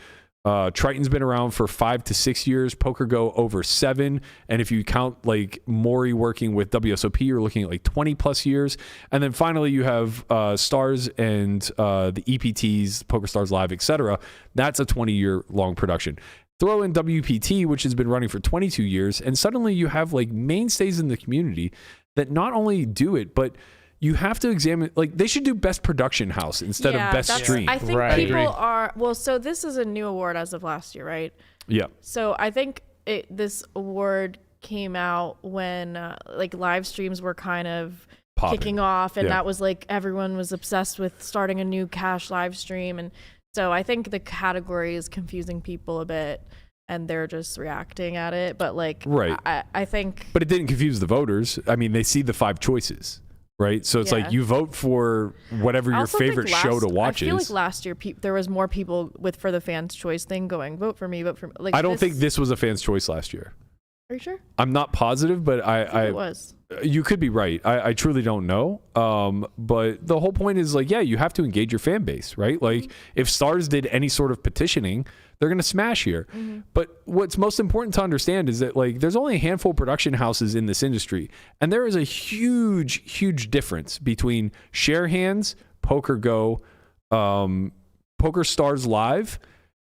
Triton's been around for 5 to 6 years. Poker Go over 7, and if you count like Maury working with WSOP, you're looking at like 20 plus years. And then finally, you have Stars and the EPTs, PokerStars Live, etc. That's a 20-year long production. Throw in WPT, which has been running for 22 years, and suddenly you have like mainstays in the community that not only do it, but you have to examine, like, they should do best production house instead of best stream. I think people are, well, so this is a new award as of last year, right? Yeah. So I think this award came out when like live streams were kind of kicking off, and that was like everyone was obsessed with starting a new cash live stream. And so I think the category is confusing people a bit, and they're just reacting at it. But like, I think. But it didn't confuse the voters. I mean, they see the 5 choices. Right, so it's like you vote for whatever your favorite show to watch is. I feel like last year there was more people for the fans' choice thing going, vote for me, vote for me. Like, I don't think this was a fans' choice last year. Are you sure? I'm not positive, but I it was. You could be right. I truly don't know. But the whole point is like, you have to engage your fan base, right? Like, if Stars did any sort of petitioning, they're going to smash here. But what's most important to understand is that like there's only a handful of production houses in this industry, and there is a huge difference between share hands, Poker Go, PokerStars Live,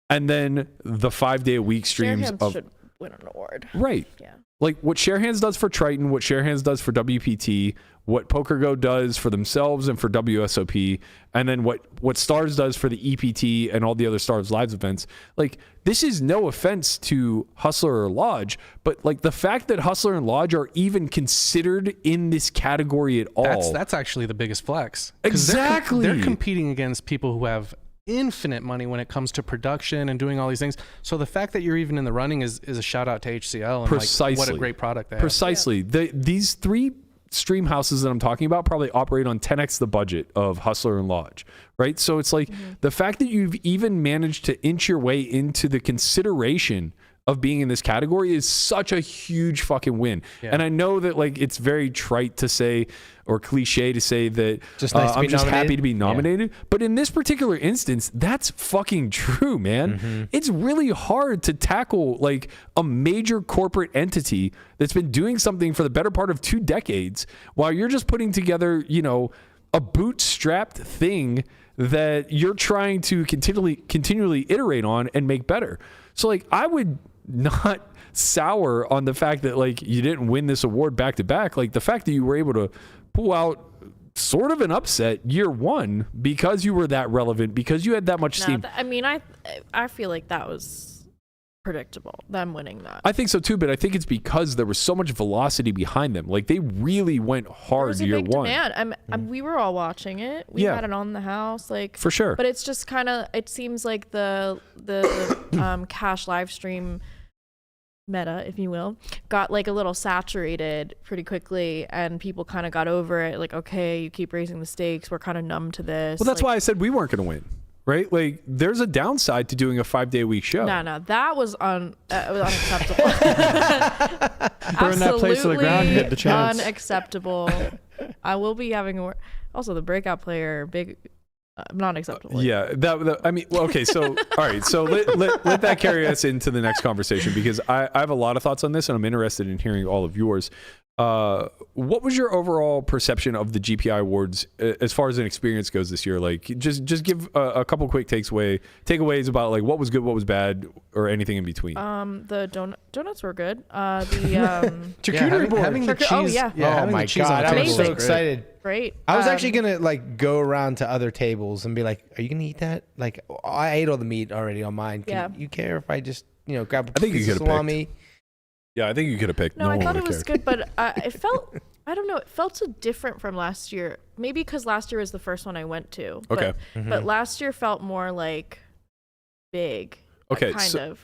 and then the 5 day a week streams share hands should win an award. Right. Yeah. Like what share hands does for Triton, what share hands does for WPT, what Poker Go does for themselves and for WSOP, and then what Stars does for the EPT and all the other Stars Live events. Like, this is no offense to Hustler or Lodge, but like the fact that Hustler and Lodge are even considered in this category at all. That's actually the biggest flex. Exactly. They're competing against people who have infinite money when it comes to production and doing all these things. So the fact that you're even in the running is a shout out to HCL and Precisely. Like, what a great product they have. Precisely. These 3 stream houses that I'm talking about probably operate on 10x the budget of Hustler and Lodge, right? So it's like the fact that you've even managed to inch your way into the consideration of being in this category is such a huge fucking win. Yeah. And I know that like it's very trite to say or cliche to say that I'm just happy to be nominated. But in this particular instance, that's fucking true, man. It's really hard to tackle like a major corporate entity that's been doing something for the better part of 2 decades while you're just putting together, a bootstrapped thing that you're trying to continually iterate on and make better. So like I would not sour on the fact that like you didn't win this award back to back. Like the fact that you were able to pull out sort of an upset year 1 because you were that relevant, because you had that much steam. I feel like that was predictable, them winning that. I think so too, but I think it's because there was so much velocity behind them. Like they really went hard year 1. Demand. We were all watching it. We had it on the house, like for sure. But it's just kind of, it seems like the cash live stream meta, if you will, got like a little saturated pretty quickly, and people kind of got over it. Like, okay, you keep raising the stakes. We're kind of numb to this. Well, that's why I said we weren't going to win. Right? Like, there's a downside to doing a 5 day a week show. No, that was unacceptable. Burn that place to the ground, you get the chance. Unacceptable. I will be having also the breakout player, not acceptable. Yeah, okay, so all right, so let that carry us into the next conversation, because I have a lot of thoughts on this, and I'm interested in hearing all of yours. What was your overall perception of the GPI Awards as far as an experience goes this year? Like, just give a couple quick takeaways about like what was good, what was bad, or anything in between. The donuts were good. The Charcuterie board. having the cheese. Oh, yeah. Oh having my the cheese on god, the I was table so was great. excited. great. I was actually gonna like go around to other tables and be like, "Are you gonna eat that?" Like, I ate all the meat already on mine. Can you care if I just grab a piece of salami? Yeah, I think you could have picked. No, I one thought it would've was cared. good, but it felt. I don't know. It felt so different from last year. Maybe because last year was the first one I went to. Okay. But last year felt more like big. Okay, Kind of.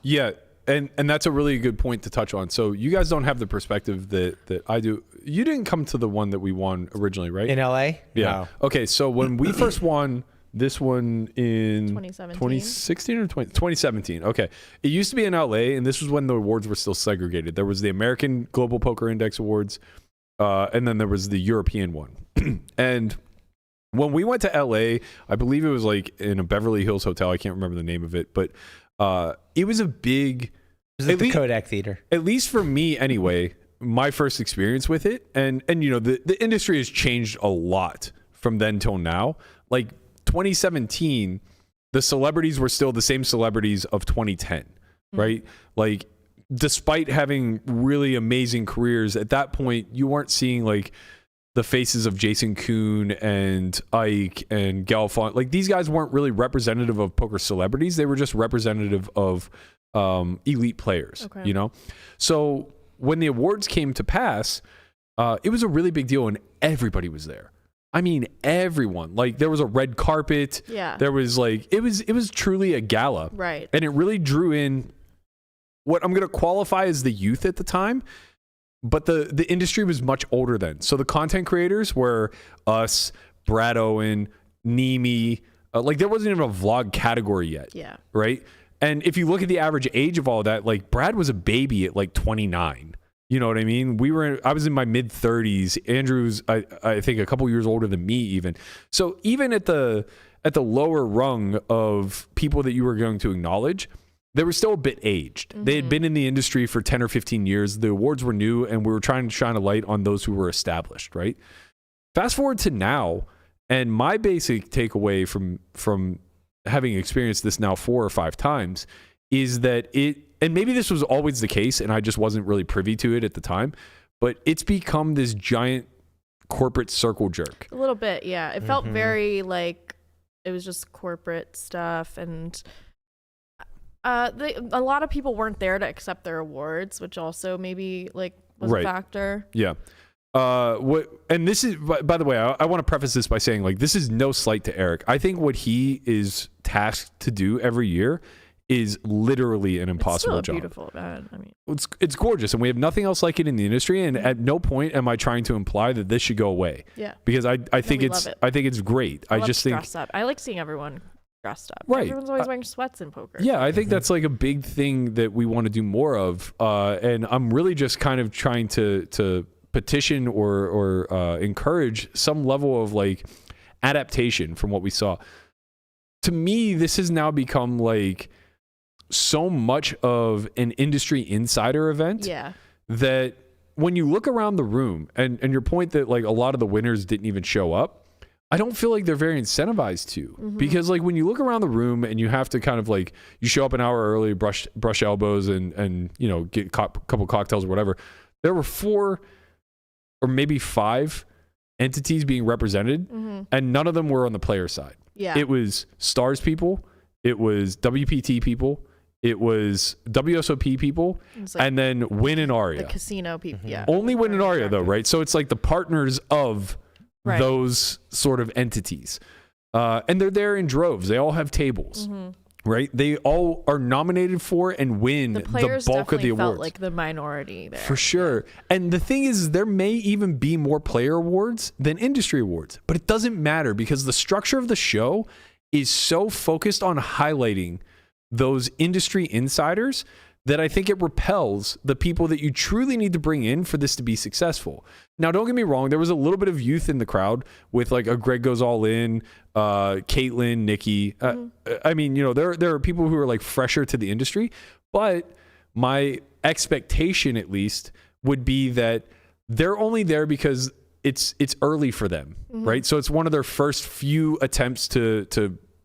Yeah, and that's a really good point to touch on. So you guys don't have the perspective that I do. You didn't come to the one that we won originally, right? In LA? Yeah. No. Okay, so when we first won this one in 2016 or 2017. Okay. It used to be in LA, and this was when the awards were still segregated. There was the American Global Poker Index Awards, and then there was the European one. And when we went to LA, I believe it was like in a Beverly Hills hotel. I can't remember the name of it, but it was a big... Was it the Kodak Theater? At least for me anyway, my first experience with it. And the industry has changed a lot from then till now. Like 2017, the celebrities were still the same celebrities of 2010, right? Like, despite having really amazing careers, at that point, you weren't seeing like the faces of Jason Kuhn and Ike and Galfond. Like, these guys weren't really representative of poker celebrities. They were just representative of elite players, So when the awards came to pass, it was a really big deal, and everybody was there. I mean, everyone. Like, there was a red carpet. Yeah. There was like, it was truly a gala. Right. And it really drew in what I'm going to qualify as the youth at the time. But the industry was much older then. So the content creators were us, Brad Owen, Nimi. Like, there wasn't even a vlog category yet. Yeah. Right? And if you look at the average age of all that, like, Brad was a baby at like 29. You know what I mean? I was in my mid 30s. Andrew's, I think, a couple years older than me even. So even at the lower rung of people that you were going to acknowledge, they were still a bit aged. They had been in the industry for 10 or 15 years. The awards were new, and we were trying to shine a light on those who were established, right? Fast forward to now, and my basic takeaway from having experienced this now 4 or 5 times is that and maybe this was always the case, and I just wasn't really privy to it at the time, but it's become this giant corporate circle jerk. A little bit, yeah. It felt very like it was just corporate stuff, and a lot of people weren't there to accept their awards, which also maybe like was a factor. Yeah. And this is, by the way, I want to preface this by saying, like, this is no slight to Eric. I think what he is tasked to do every year is literally an impossible it's still a job. Beautiful event. I mean, it's gorgeous, and we have nothing else like it in the industry. And at no point am I trying to imply that this should go away. Yeah, because I think I think it's great. I just think dress up. I like seeing everyone dressed up. Right. Everyone's always wearing sweats in poker. Yeah, I think that's like a big thing that we want to do more of. And I'm really just kind of trying to petition or encourage some level of like adaptation from what we saw. To me, this has now become like so much of an industry insider event that when you look around the room and your point that like a lot of the winners didn't even show up, I don't feel like they're very incentivized to, because like when you look around the room and you have to kind of like, you show up an hour early, brush elbows and get a couple cocktails or whatever. There were 4 or maybe 5 entities being represented, and none of them were on the player side. Yeah. It was Stars people, it was WPT people, it was WSOP people, like, and then Win and Aria. The casino people, yeah. Only Win and Aria though, right? So it's like the partners of those sort of entities. And they're there in droves. They all have tables, right? They all are nominated for and win the bulk of the awards. Felt like the minority there. For sure. And the thing is, there may even be more player awards than industry awards, but it doesn't matter because the structure of the show is so focused on highlighting those industry insiders that I think it repels the people that you truly need to bring in for this to be successful. Now, don't get me wrong. There was a little bit of youth in the crowd with like a Greg Goes All In, Caitlin, Nikki. I mean, there are people who are like fresher to the industry, but my expectation at least would be that they're only there because it's early for them, right? So it's one of their first few attempts to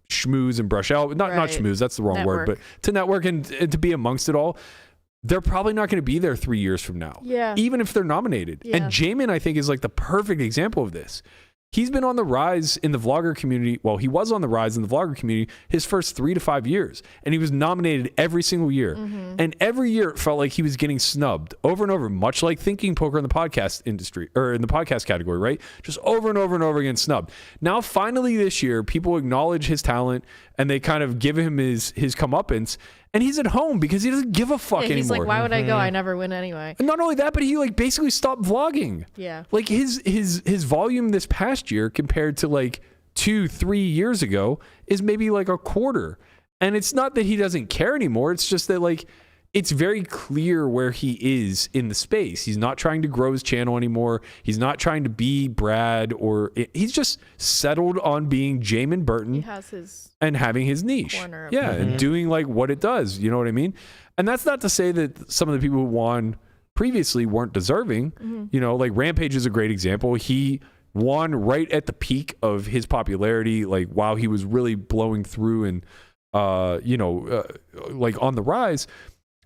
schmooze and brush out. Not schmooze, that's the wrong word, but to network and to be amongst it all. They're probably not going to be there 3 years from now. Yeah. Even if they're nominated. Yeah. And Jamin, I think, is like the perfect example of this. He's been on the rise in the vlogger community. Well, he was on the rise in the vlogger community his first 3 to 5 years. And he was nominated every single year. And every year it felt like he was getting snubbed over and over, much like Thinking Poker in the podcast industry or in the podcast category, right? Just over and over and over again snubbed. Now, finally this year, people acknowledge his talent and they kind of give him his comeuppance. And he's at home because he doesn't give a fuck anymore. He's like, why would I go? I never win anyway. And not only that, but he like basically stopped vlogging. Yeah. Like his volume this past year compared to like 2-3 years ago is maybe like a quarter. And it's not that he doesn't care anymore. It's just that like it's very clear where he is in the space. He's not trying to grow his channel anymore. He's not trying to be Brad he's just settled on being Jamin Burton. He has his and having his niche. Yeah, and doing like what it does. You know what I mean? And that's not to say that some of the people who won previously weren't deserving. You know, like Rampage is a great example. He won right at the peak of his popularity, like while he was really blowing through and like on the rise.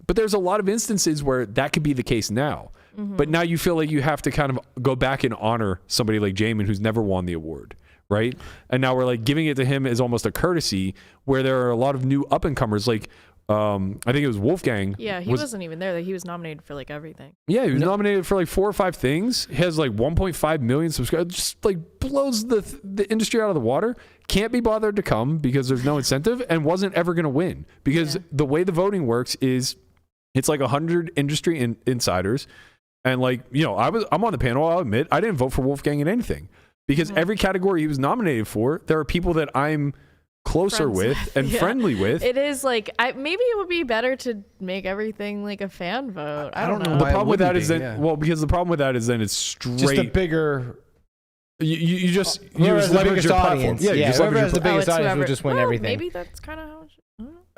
But there's a lot of instances where that could be the case now. But now you feel like you have to kind of go back and honor somebody like Jamin who's never won the award, right? And now we're like giving it to him as almost a courtesy where there are a lot of new up-and-comers. Like, I think it was Wolfgang. Yeah, he wasn't even there. He was nominated for like everything. Yeah, he was nominated for like 4 or 5 things. He has like 1.5 million subscribers. Just like blows the industry out of the water. Can't be bothered to come because there's no incentive and wasn't ever going to win. Because the way the voting works is it's like 100 industry insiders. And like, you know, I'm on the panel. I'll admit I didn't vote for Wolfgang in anything because every category he was nominated for, there are people that I'm closer with and friendly with. It is like maybe it would be better to make everything like a fan vote. I don't know. The problem with that is because the problem with that is then it's straight just a bigger. You just leverage your platform. Yeah, whoever has the biggest audience will just win everything. Maybe that's kind of how it should.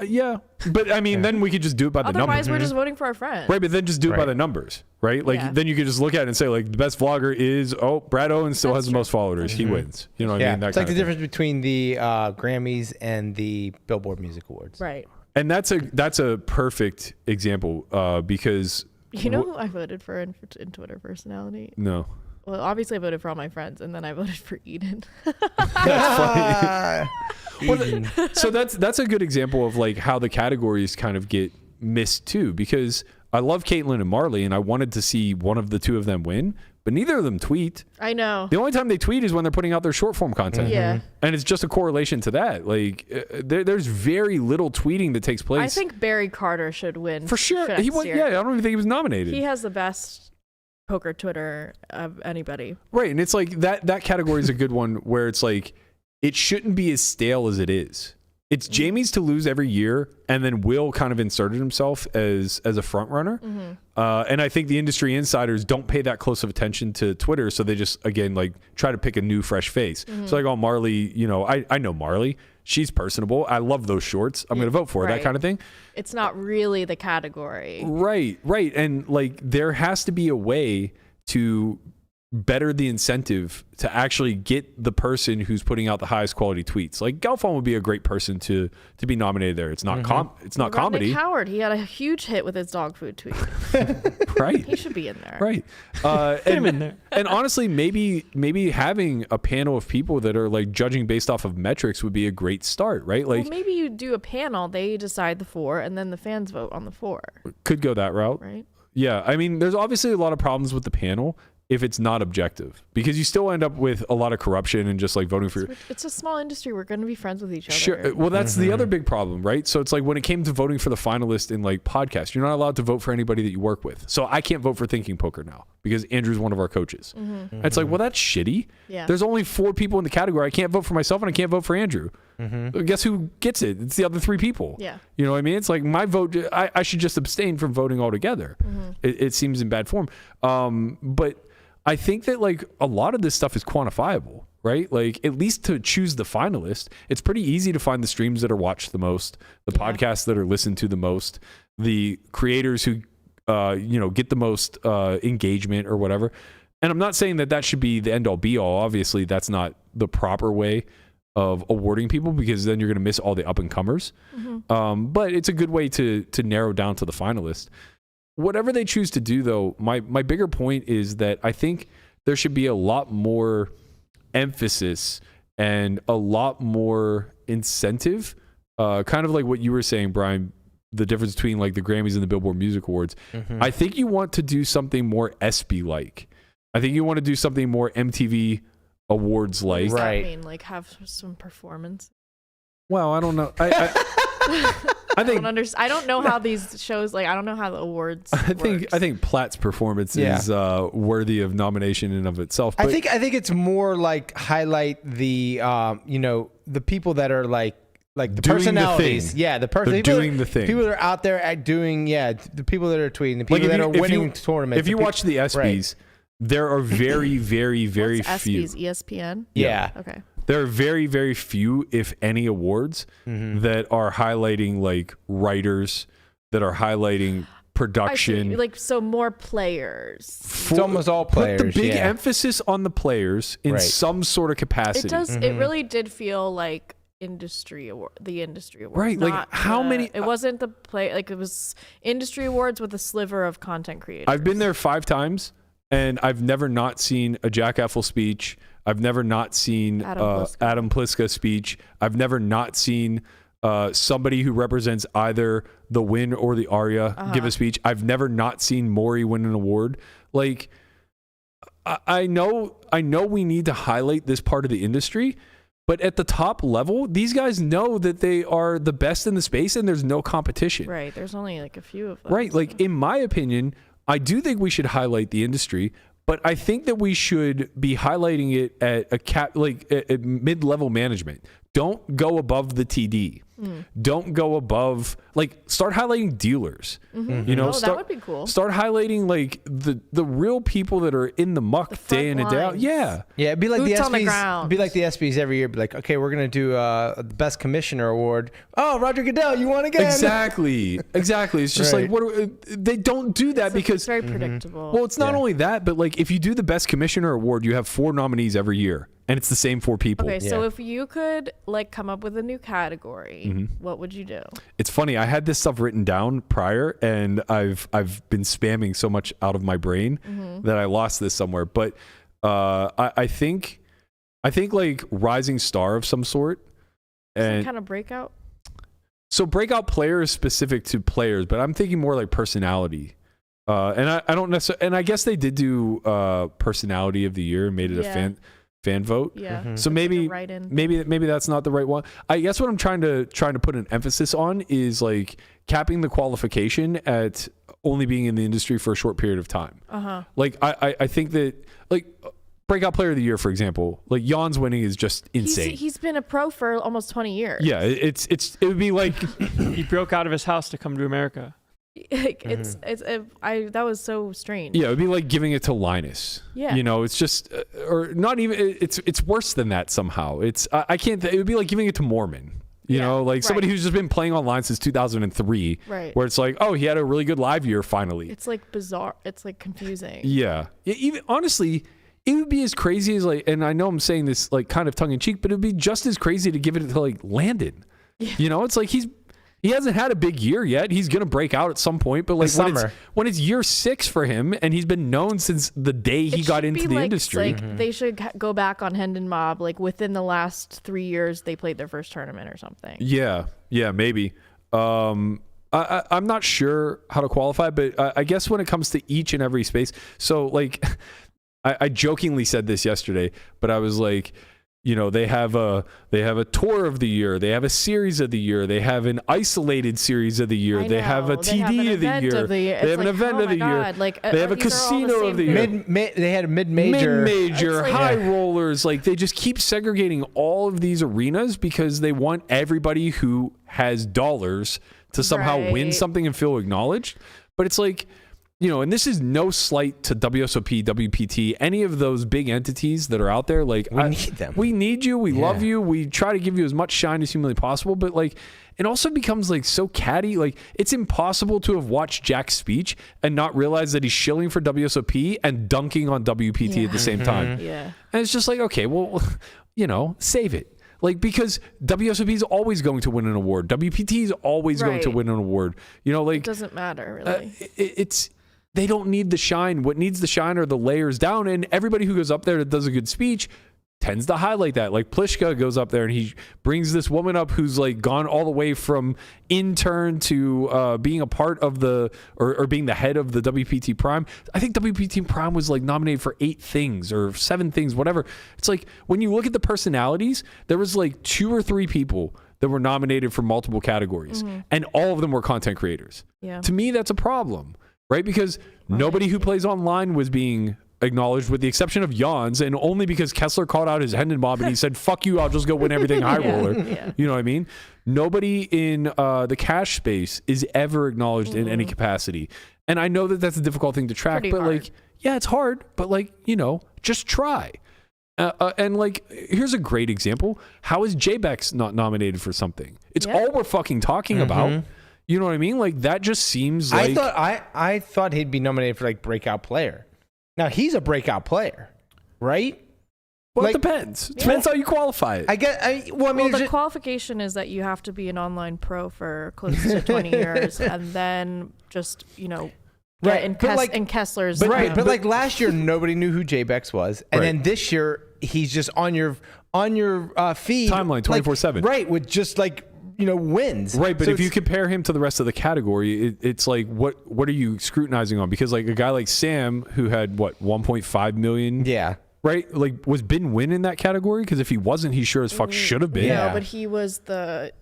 Yeah, but I mean, then we could just do it by the numbers. Otherwise, we're just voting for our friends. Right, but then just do it by the numbers, right? Like, then you could just look at it and say, like, the best vlogger is, Brad Owens still has the most followers. He wins. You know what I mean? It's like the difference between the Grammys and the Billboard Music Awards. Right. And that's a perfect example because... You know who I voted for in Twitter personality? No. Well, obviously I voted for all my friends, and then I voted for Eden. That's funny. So that's a good example of like how the categories kind of get missed too, because I love Caitlin and Marley, and I wanted to see one of the two of them win, but neither of them tweet. I know. The only time they tweet is when they're putting out their short form content. Yeah. And it's just a correlation to that. Like there's very little tweeting that takes place. I think Barry Carter should win. For sure. He won, yeah, I don't even think he was nominated. He has the best poker Twitter of anybody. Right. And it's like that category is a good one where it's like it shouldn't be as stale as it is. It's Jamie's to lose every year, and then Will kind of inserted himself as a front runner. And I think the industry insiders don't pay that close of attention to Twitter, so they just, again, like try to pick a new, fresh face. So like, Marley, you know, I know Marley. She's personable. I love those shorts. I'm going to vote for her, that kind of thing. It's not really the category. Right. And like there has to be a way to better the incentive to actually get the person who's putting out the highest quality tweets. Like Galfon would be a great person to be nominated there. It's not it's not comedy. Howard, he had a huge hit with his dog food tweet. Right. He should be in there. Right. Get him in there. And honestly, maybe having a panel of people that are like judging based off of metrics would be a great start, right? Like maybe you do a panel, they decide the 4, and then the fans vote on the 4. Could go that route. Right. Yeah. I mean, there's obviously a lot of problems with the panel if it's not objective, because you still end up with a lot of corruption and just like voting for. It's a small industry. We're going to be friends with each other. Sure. Well, that's the other big problem, right? So it's like when it came to voting for the finalist in like podcasts, you're not allowed to vote for anybody that you work with. So I can't vote for Thinking Poker now because Andrew's one of our coaches. And it's like, well, that's shitty. Yeah. There's only 4 people in the category. I can't vote for myself and I can't vote for Andrew. Guess who gets it? It's the other 3 people. Yeah. You know what I mean? It's like my vote. I should just abstain from voting altogether. It seems in bad form. But I think that like a lot of this stuff is quantifiable, right? Like at least to choose the finalist, it's pretty easy to find the streams that are watched the most, the podcasts that are listened to the most, the creators who get the most engagement or whatever. And I'm not saying that should be the end all be all. Obviously, that's not the proper way of awarding people, because then you're going to miss all the up and comers. Mm-hmm. But it's a good way to narrow down to the finalists. Whatever they choose to do, though, my bigger point is that I think there should be a lot more emphasis and a lot more incentive, kind of like what you were saying, Brian, the difference between like the Grammys and the Billboard Music Awards. Mm-hmm. I think you want to do something more ESPY-like. I think you want to do something more MTV Awards-like. What does that mean? Like have some performance? Well, I don't know. I think I don't know how these shows, like I don't know how the awards I think Platt's performance is worthy of nomination in and of itself. But I think it's more like highlight the the people that are like the doing personalities. The thing. Yeah, the person They're doing the thing. People that are out there doing the people that are tweeting, the people that are winning tournaments. If you watch the ESPYs, there are very, very, very few. ESPYs, ESPN? Yeah. Okay. There are very, very few, if any, awards that are highlighting like writers, that are highlighting production. Like so more players. It's almost all players. Put the big emphasis on the players in some sort of capacity. It does. It really did feel like the industry award, right? Like how many? It wasn't the play. Like it was industry awards with a sliver of content creators. I've been there 5 times, and I've never not seen a Jack Effel speech. I've never not seen Adam Pliska speech. I've never not seen somebody who represents either the Win or the Aria give a speech. I've never not seen Maury win an award. Like, I know we need to highlight this part of the industry, but at the top level, these guys know that they are the best in the space, and there's no competition. Right. There's only like a few of them. Right. So. Like in my opinion, I do think we should highlight the industry. But I think that we should be highlighting it at at mid-level management. Don't go above the TD. Don't go above, start highlighting dealers. Mm-hmm. That would be cool. Start highlighting the real people that are in the muck day in and day out. Yeah. Yeah, it'd be like Boots the on the ESPYs. ground. Be like the ESPYs every year. Be like, okay, we're gonna do the best commissioner award. Oh, Roger Goodell, you won again. Exactly. It's just like they don't do that because it's very predictable. Well, it's not only that, but like if you do the best commissioner award, you have 4 nominees every year. And it's the same 4 people. Okay, so if you could come up with a new category, what would you do? It's funny. I had this stuff written down prior, and I've been spamming so much out of my brain that I lost this somewhere. But I think like rising star of some sort, and some kind of breakout. So breakout player is specific to players, but I'm thinking more like personality. And I don't necessarily. And I guess they did do personality of the year and made it a fan vote. Yeah. So maybe that's not the right one. I guess what I'm trying to put an emphasis on is like capping the qualification at only being in the industry for a short period of time. Like I think that like breakout player of the year, for example, like Jan's winning is just insane. He's been a pro for almost 20 years. Yeah, it would be like he broke out of his house to come to America. That was so strange. Yeah, it would be like giving it to Linus. Yeah, it's just or not even. It's worse than that somehow. I can't. It would be like giving it to Mormon. You know, like somebody who's just been playing online since 2003. Right. Where it's like, oh, he had a really good live year finally. It's like bizarre. It's like confusing. Yeah. Even honestly, it would be as crazy as like, and I know I'm saying this like kind of tongue in cheek, but it would be just as crazy to give it to like Landon. Yeah. It's like he hasn't had a big year yet. He's going to break out at some point. But like when it's year 6 for him and he's been known since the day he got into the industry. Like they should go back on Hendon Mob. Like within the last 3 years, they played their first tournament or something. Yeah, maybe. I'm not sure how to qualify, but I guess when it comes to each and every space. So like I jokingly said this yesterday, but I was like, they have a tour of the year, they have a series of the year, they have an isolated series of the year, they have a TD of the year, they have an event of the year, they have a casino of the year, they had a mid-major, high rollers. Like they just keep segregating all of these arenas because they want everybody who has dollars to somehow win something and feel acknowledged. But it's like and this is no slight to WSOP, WPT, any of those big entities that are out there. Like, we need them. We need you. We love you. We try to give you as much shine as humanly possible. But like, it also becomes like so catty. Like, it's impossible to have watched Jack's speech and not realize that he's shilling for WSOP and dunking on WPT at the same time. Yeah. And it's just like, okay, well, save it. Like, because WSOP is always going to win an award. WPT is always going to win an award. Like, it doesn't matter really. They don't need the shine. What needs the shine are the layers down. And everybody who goes up there that does a good speech tends to highlight that. Like, Pliska goes up there and he brings this woman up who's like gone all the way from intern to being a part of or being the head of the WPT Prime. I think WPT Prime was like nominated for 8 things or 7 things, whatever. It's like, when you look at the personalities, there was like 2 or 3 people that were nominated for multiple categories, and all of them were content creators. Yeah. To me, that's a problem. Right? Because nobody who plays online was being acknowledged, with the exception of Jans, and only because Kessler called out his Hendon mob and he said, fuck you, I'll just go win everything high roller. You know what I mean? Nobody in the cash space is ever acknowledged in any capacity. And I know that that's a difficult thing to track, Pretty but hard. like, yeah, it's hard, but like, just try. And like, here's a great example. How is JBEX not nominated for something? It's all we're fucking talking about. You know what I mean? Like, that just seems like... I thought he'd be nominated for like breakout player. Now, he's a breakout player, right? Well, like, it depends. Depends how you qualify it. The qualification is that you have to be an online pro for close to 20 years, and then just get in Kessler's. But like last year, nobody knew who JBEX was, and then this year he's just on your feed timeline 24/7, right? With just like wins, right? But so if you compare him to the rest of the category, it's like what are you scrutinizing on? Because like a guy like Sam, who had 1.5 million, right? Like, was Ben Win in that category? Because if he wasn't, he sure as fuck should have been. No, but he was the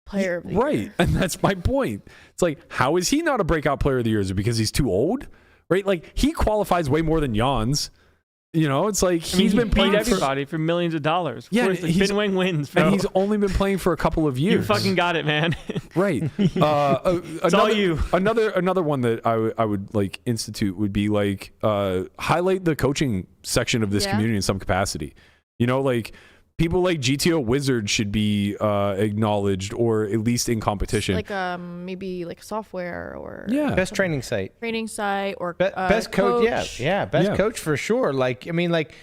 player of the year. And that's my point. It's like, how is he not a breakout player of the year? Is it because he's too old? Right? Like, he qualifies way more than Jans. It's like he's been playing everybody for millions of dollars. Yeah, Ben Wing wins, bro. And he's only been playing for a couple of years. You fucking got it, man. Right. It's all you. Another one that I would like institute would be like highlight the coaching section of this community in some capacity. Like, people like GTO Wizard should be acknowledged, or at least in competition. Like maybe like software or best training site or best coach. Best coach for sure. Like, I mean, like,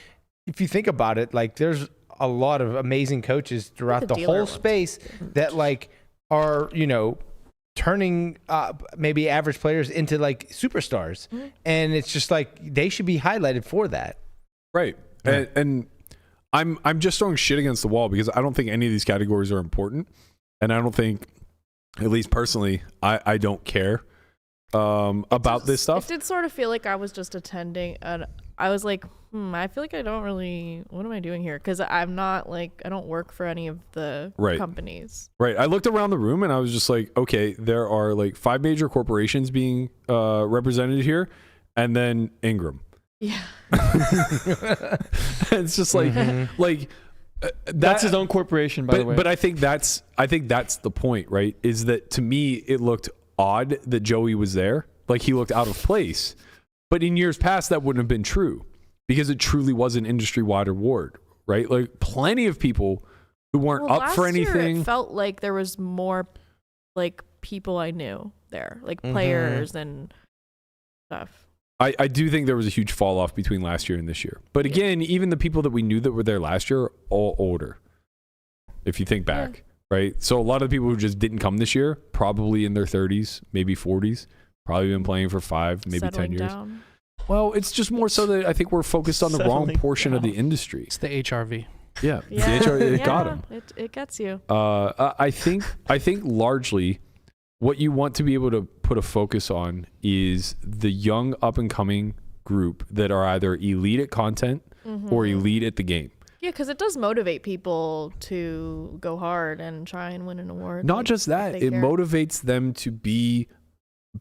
if you think about it, like, there's a lot of amazing coaches throughout the whole space that like are turning maybe average players into like superstars, and it's just like they should be highlighted for that. Right. And I'm just throwing shit against the wall because I don't think any of these categories are important, and I don't think, at least personally, I don't care about this stuff. It did sort of feel like I was just attending, and I was like, I feel like I don't really, what am I doing here? Because I'm not like, I don't work for any of the companies. Right. I looked around the room and I was just like, okay, there are like 5 major corporations being represented here, and then Ingram. Yeah. It's just like, that's his own corporation, by the way. But I think that's the point, right? Is that, to me, it looked odd that Joey was there. Like, he looked out of place. But in years past, that wouldn't have been true, because it truly was an industry-wide award, right? Like, plenty of people who weren't up for anything. Last year, it felt like there was more like people I knew there, like players and stuff. I do think there was a huge fall off between last year and this year. But again, even the people that we knew that were there last year are all older, if you think back, right? So a lot of the people who just didn't come this year, probably in their 30s, maybe 40s, probably been playing for 5, maybe 10 years. Down. Well, it's just more so that I think we're focused on the wrong portion of the industry. It's the HRV. Yeah. The HRV, it got him. It gets you. I think largely what you want to be able to put a focus on is the young up and coming group that are either elite at content or elite at the game. Yeah, because it does motivate people to go hard and try and win an award. Not just that, it motivates them to be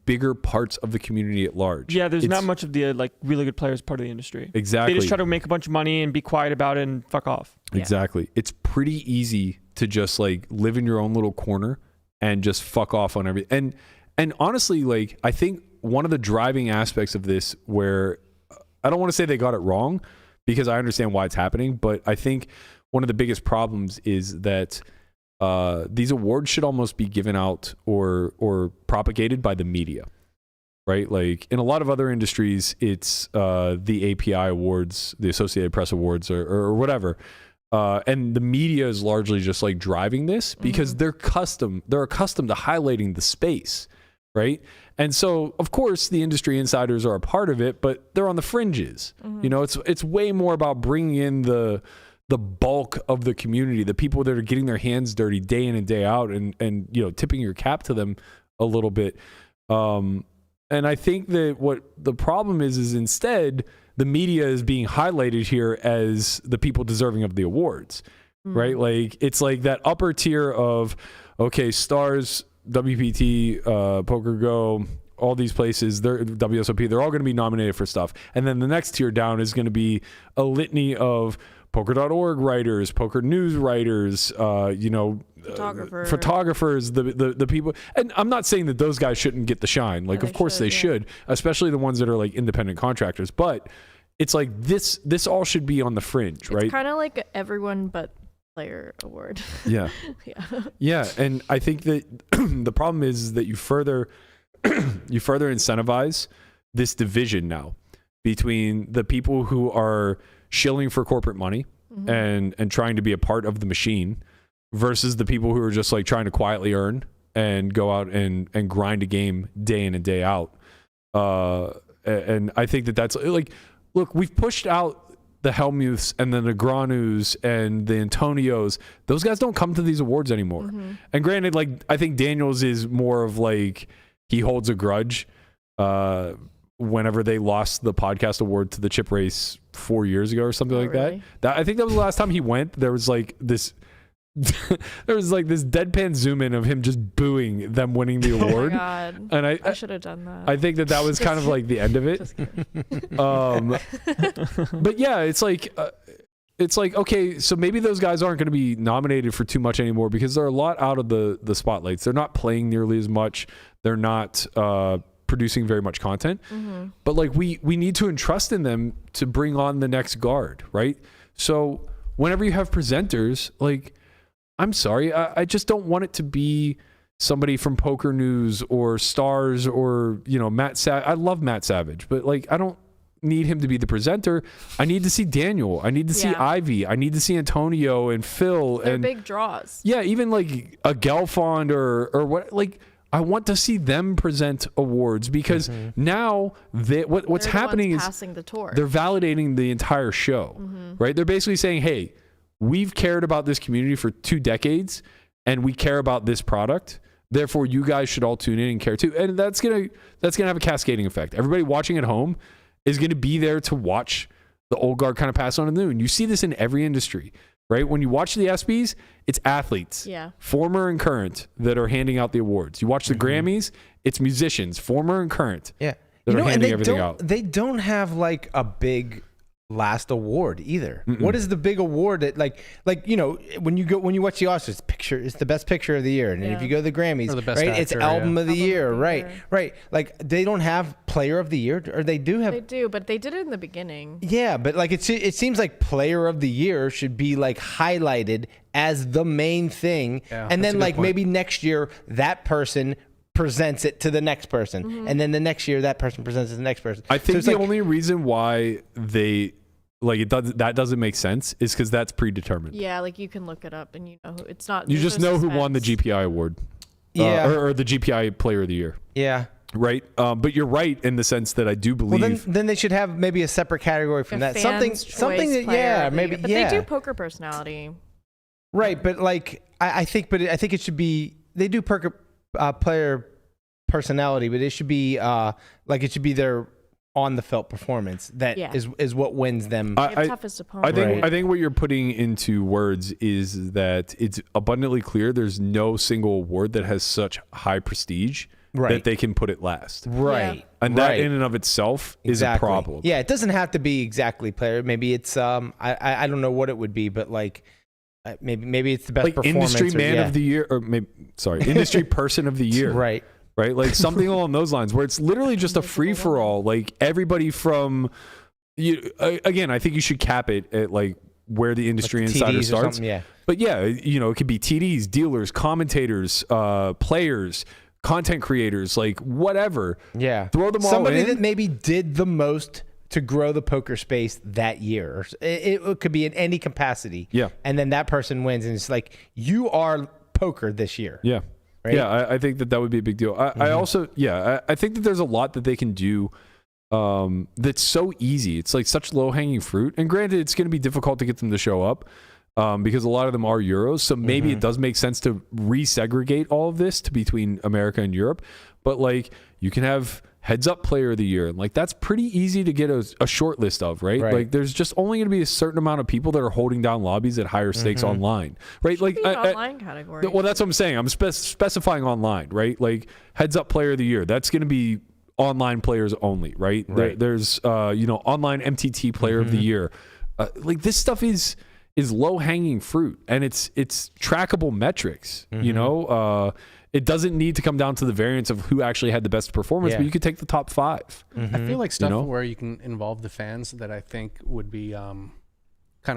bigger parts of the community at large. Yeah, there's not much of the like really good players part of the industry. Exactly. They just try to make a bunch of money and be quiet about it and fuck off. Exactly. Yeah. It's pretty easy to just like live in your own little corner and just fuck off on everything. And honestly, like, I think one of the driving aspects of this, where I don't want to say they got it wrong, because I understand why it's happening, but I think one of the biggest problems is that these awards should almost be given out or propagated by the media, right? Like in a lot of other industries, it's the API Awards, the Associated Press Awards, or whatever. And the media is largely just like driving this because they're accustomed to highlighting the space, right? And so, of course, the industry insiders are a part of it, but they're on the fringes. You know, it's way more about bringing in the bulk of the community, the people that are getting their hands dirty day in and day out, and you know, tipping your cap to them a little bit. And I think that what the problem is instead the media is being highlighted here as the people deserving of the awards, right? Like it's like that upper tier of, okay, Stars, WPT, Poker Go, all these places, they're WSOP, they're all going to be nominated for stuff. And then the next tier down is going to be a litany of poker.org writers, poker news writers, you know, photographers, the people. And I'm not saying that those guys shouldn't get the shine. Like, of course they should, especially the ones that are like independent contractors. But it's like this all should be on the fringe, right? It's kind of like everyone but player award. Yeah. Yeah. And I think that the problem is that you further incentivize this division now between the people who are shilling for corporate money and trying to be a part of the machine versus the people who are just like trying to quietly earn and go out and grind a game day in and day out. And I think that's like, look, we've pushed out the Helmuths and the Negranus and the Antonios. Those guys don't come to these awards anymore. And granted, like, I think Daniels is more of like, he holds a grudge whenever they lost the podcast award to the Chip Race 4 years ago or something like that. I think that was the last time he went. There was like this deadpan zoom in of him just booing them winning the award. Oh my God. And I should have done that. I think that was kind of like the end of it. But yeah, it's like okay, so maybe those guys aren't going to be nominated for too much anymore because they're a lot out of the spotlights. They're not playing nearly as much. They're not producing very much content. But like we need to entrust in them to bring on the next guard, right? So whenever you have presenters, like, I'm sorry, I just don't want it to be somebody from Poker News or Stars or, you know, Matt Savage. I love Matt Savage, but like, I don't need him to be the presenter. I need to see Daniel. I need to see Ivy. I need to see Antonio and Phil. They're and big draws. Yeah, even like a Gelfond or what, like, I want to see them present awards because now what's happening is passing the torch. They're validating the entire show, right? They're basically saying, hey, we've cared about this community for 2 decades and we care about this product. Therefore, you guys should all tune in and care too. And that's gonna have a cascading effect. Everybody watching at home is going to be there to watch the old guard kind of pass on to the new. And you see this in every industry, right? When you watch the ESPYs, it's athletes, former and current, that are handing out the awards. You watch the Grammys, it's musicians, former and current, that are handing everything out. They don't have like a big last award either. What is the big award that like you know, when you watch the Oscars, it's the best picture of the year, and if you go to the Grammys, the best right, actor, it's album of the year, right. Like they don't have player of the year, or they do have. They do, but they did it in the beginning. Yeah, but like it seems like player of the year should be like highlighted as the main thing, and then like maybe next year that person presents it to the next person, and then the next year that person presents it to the next person. I think the only reason why they that doesn't make sense is because that's predetermined. Yeah, like you can look it up and you know it's not. You just know who won the GPI award, or the GPI Player of the Year. Yeah. Right, but you're right in the sense that I do believe. Well, then they should have maybe a separate category from that. Something that maybe. But they do poker personality. Right, but like I think it should be, they do player personality, but it should be it should be their on the felt performance that is what wins them. Toughest opponent. I think what you're putting into words is that it's abundantly clear there's no single award that has such high prestige that they can put it last. Right. And that in and of itself is a problem. Yeah, it doesn't have to be exactly player. Maybe it's I don't know what it would be, but like maybe it's the best like performance. Industry man of the year, or maybe industry person of the year. Right. right? Like something along those lines where it's literally just a free for all. Like everybody from you. Again, I think you should cap it at like where the industry like insider TDs starts. Yeah. But yeah, it could be TDs, dealers, commentators, players, content creators, like whatever. Yeah. Throw them all Somebody in. that maybe did the most to grow the poker space that year. It could be in any capacity. Yeah. And then that person wins, and it's like, you are poker this year. Yeah. Right? Yeah, I think that would be a big deal. I also, I think that there's a lot that they can do that's so easy. It's like such low-hanging fruit. And granted, it's going to be difficult to get them to show up because a lot of them are Euros. So maybe it does make sense to resegregate all of this to between America and Europe. But like you can have heads-up player of the year. And like that's pretty easy to get a short list of, right? Like there's just only going to be a certain amount of people that are holding down lobbies at higher stakes online, right? Should like be an online category. Well, that's what I'm saying. I'm specifying online, right? Like heads-up player of the year. That's going to be online players only, right? There's online MTT player of the year. Like this stuff is low-hanging fruit, and it's trackable metrics. It doesn't need to come down to the variance of who actually had the best performance, but you could take the top 5. I feel like stuff where you can involve the fans that I think would be kind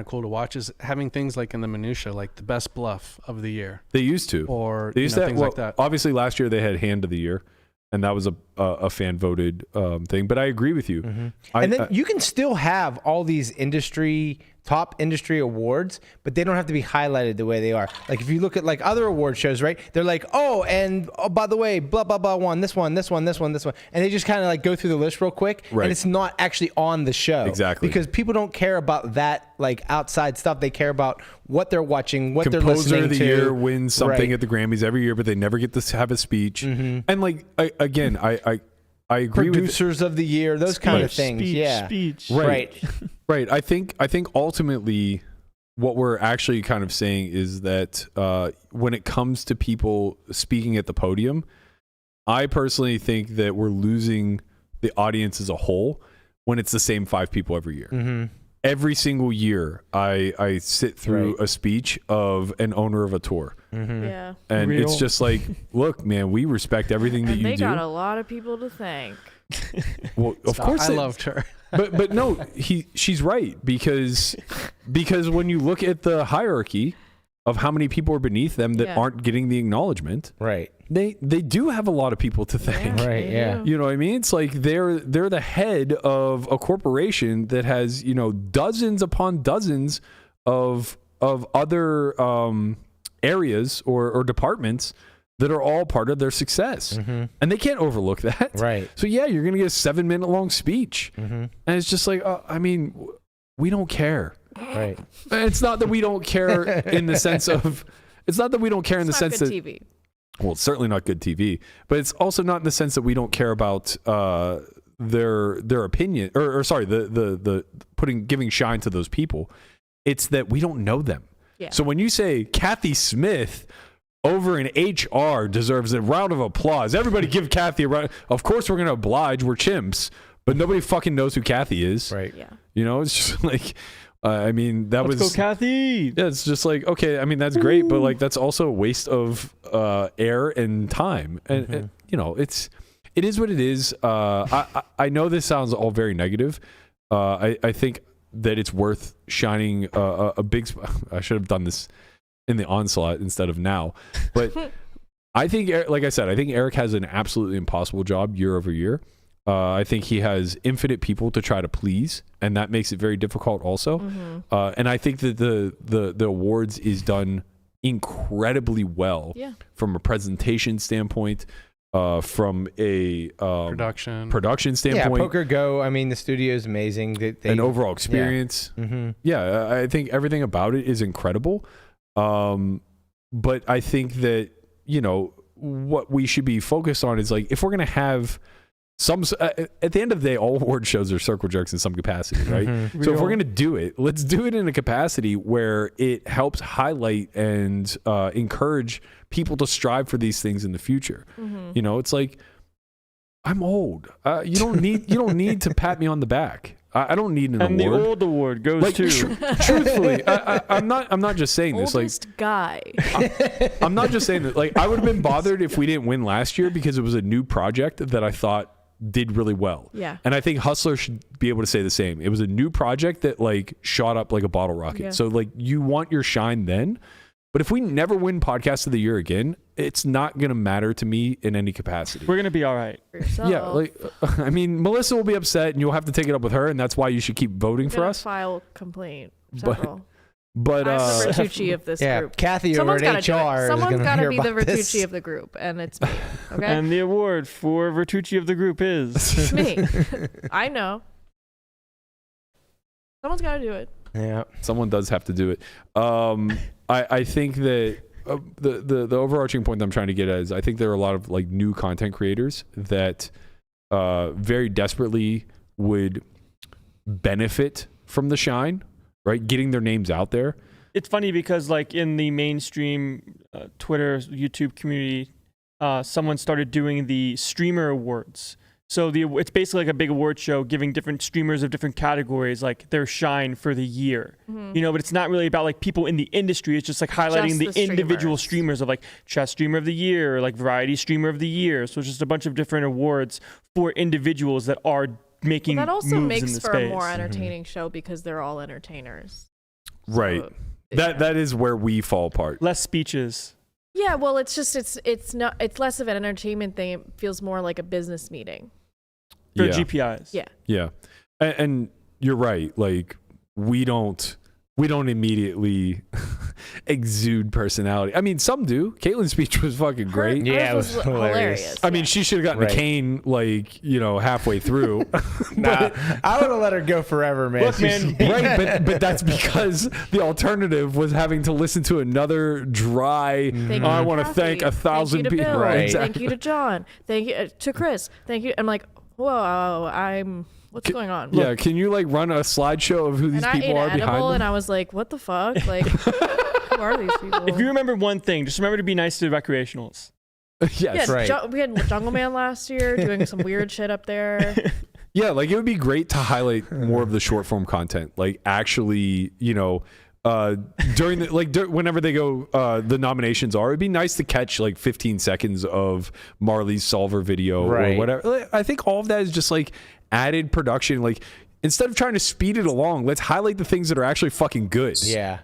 of cool to watch is having things like in the minutia, like the best bluff of the year. They used to, or they used to things like that. Obviously, last year they had hand of the year, and that was a fan voted thing. But I agree with you. And then you can still have all these top industry awards, but they don't have to be highlighted the way they are. Like if you look at like other award shows, right? They're like, and by the way, blah blah blah won this one, and they just kind of like go through the list real quick, and it's not actually on the show. Exactly. Because people don't care about that like outside stuff. They care about what they're watching, what they're listening to. Composer of the year wins something at the Grammys every year, but they never get to have a speech. And like I agree with producers of the year, those kind of things. Speech. Right. I think ultimately what we're actually kind of saying is that when it comes to people speaking at the podium, I personally think that we're losing the audience as a whole when it's the same 5 people every year. Every single year, I sit through a speech of an owner of a tour. Yeah. And it's just like, look, man, we respect everything that you do. They got a lot of people to thank. Well, of course I loved her. but no, she's right because when you look at the hierarchy of how many people are beneath them that aren't getting the acknowledgement, they do have a lot of people to thank. You know what I mean? It's like they're the head of a corporation that has dozens upon dozens of other areas or departments that are all part of their success, and they can't overlook that. So you're gonna get a 7-minute long speech, and it's just like, we don't care. It's not that we don't care in the sense of, it's not that we don't care in the sense that TV. Well, it's certainly not good TV, but it's also not in the sense that we don't care about their opinion or sorry, the giving shine to those people. It's that we don't know them. So when you say Kathy Smith over in HR deserves a round of applause, everybody give Kathy a round. Of course we're going to oblige. We're chimps, but nobody fucking knows who Kathy is. It's just like, Let's go, Kathy. Yeah, it's just like, okay, that's great, but like that's also a waste of air and time. And, it is what it is. I know this sounds all very negative. I think that it's worth shining a big I should have done this in the onslaught instead of now, but I think, like I said, I think Eric has an absolutely impossible job year over year. I think he has infinite people to try to please, and that makes it very difficult also. And I think that the awards is done incredibly well from a presentation standpoint, from a production standpoint. Poker Go, the studio is amazing. An overall experience. I think everything about it is incredible. But I think that, what we should be focused on is like, if we're going to have at the end of the day, all award shows are circle jerks in some capacity, right? So if we're going to do it, let's do it in a capacity where it helps highlight and encourage people to strive for these things in the future. It's like, I'm old. You don't need to pat me on the back. I don't need an award. And the old award goes to. Truthfully, I'm not just saying this. Oldest guy. I'm not just saying that. Like, I would have been bothered if we didn't win last year because it was a new project that I thought did really well. Yeah. And I think Hustler should be able to say the same. It was a new project that like shot up like a bottle rocket. Yeah. So like you want your shine then. But if we never win Podcast of the Year again, it's not going to matter to me in any capacity. We're going to be all right. Yeah, like I mean, Melissa will be upset, and you'll have to take it up with her, and that's why you should keep voting for us. File complaint. Several. But I'm the Vertucci of this group. Kathy Someone's over at HR. Someone's got to be the Vertucci of the group, and it's me. Okay. And the award for Vertucci of the group is It's me. I know. Someone's got to do it. Yeah, someone does have to do it. I think that the overarching point that I'm trying to get at is I think there are a lot of like new content creators that very desperately would benefit from the shine, right? Getting their names out there. It's funny because like in the mainstream Twitter, YouTube community, someone started doing the streamer awards. So it's basically like a big award show giving different streamers of different categories like their shine for the year. Mm-hmm. You know, but it's not really about like people in the industry. It's just like highlighting the individual streamers of like chess streamer of the year or like variety streamer of the year. So it's just a bunch of different awards for individuals that are making that also moves makes in the for space. a more entertaining show because they're all entertainers. Right. So, That is where we fall apart. Less speeches. Yeah, well, it's just it's less of an entertainment thing. It feels more like a business meeting. For GPIs. Yeah. Yeah. And you're right. Like we don't immediately exude personality. I mean, some do. Caitlin's speech was fucking great. Yeah, it was hilarious. I mean, she should have gotten a cane like, halfway through. Nah, I would have let her go forever, man. Look, man, Right, but that's because the alternative was having to listen to another dry. Thank I you, want to Kathy. thank 1,000 Thank you to people. Bill. Right. Exactly. Thank you to John. Thank you to Chris. Thank you. I'm like, whoa, what's going on? Yeah, can you like run a slideshow of who these And I ate people are an edible, behind them? and I was like, what the fuck? Like, who are these people? If you remember one thing, just remember to be nice to the recreationals. Yes. Right. We had Jungle Man last year doing some weird shit up there. Yeah, like it would be great to highlight more of the short form content. Like actually, during the whenever they go the nominations are, it'd be nice to catch like 15 seconds of Marley's solver video or whatever. I think all of that is just like added production. Like instead of trying to speed it along, let's highlight the things that are actually fucking good. Yeah.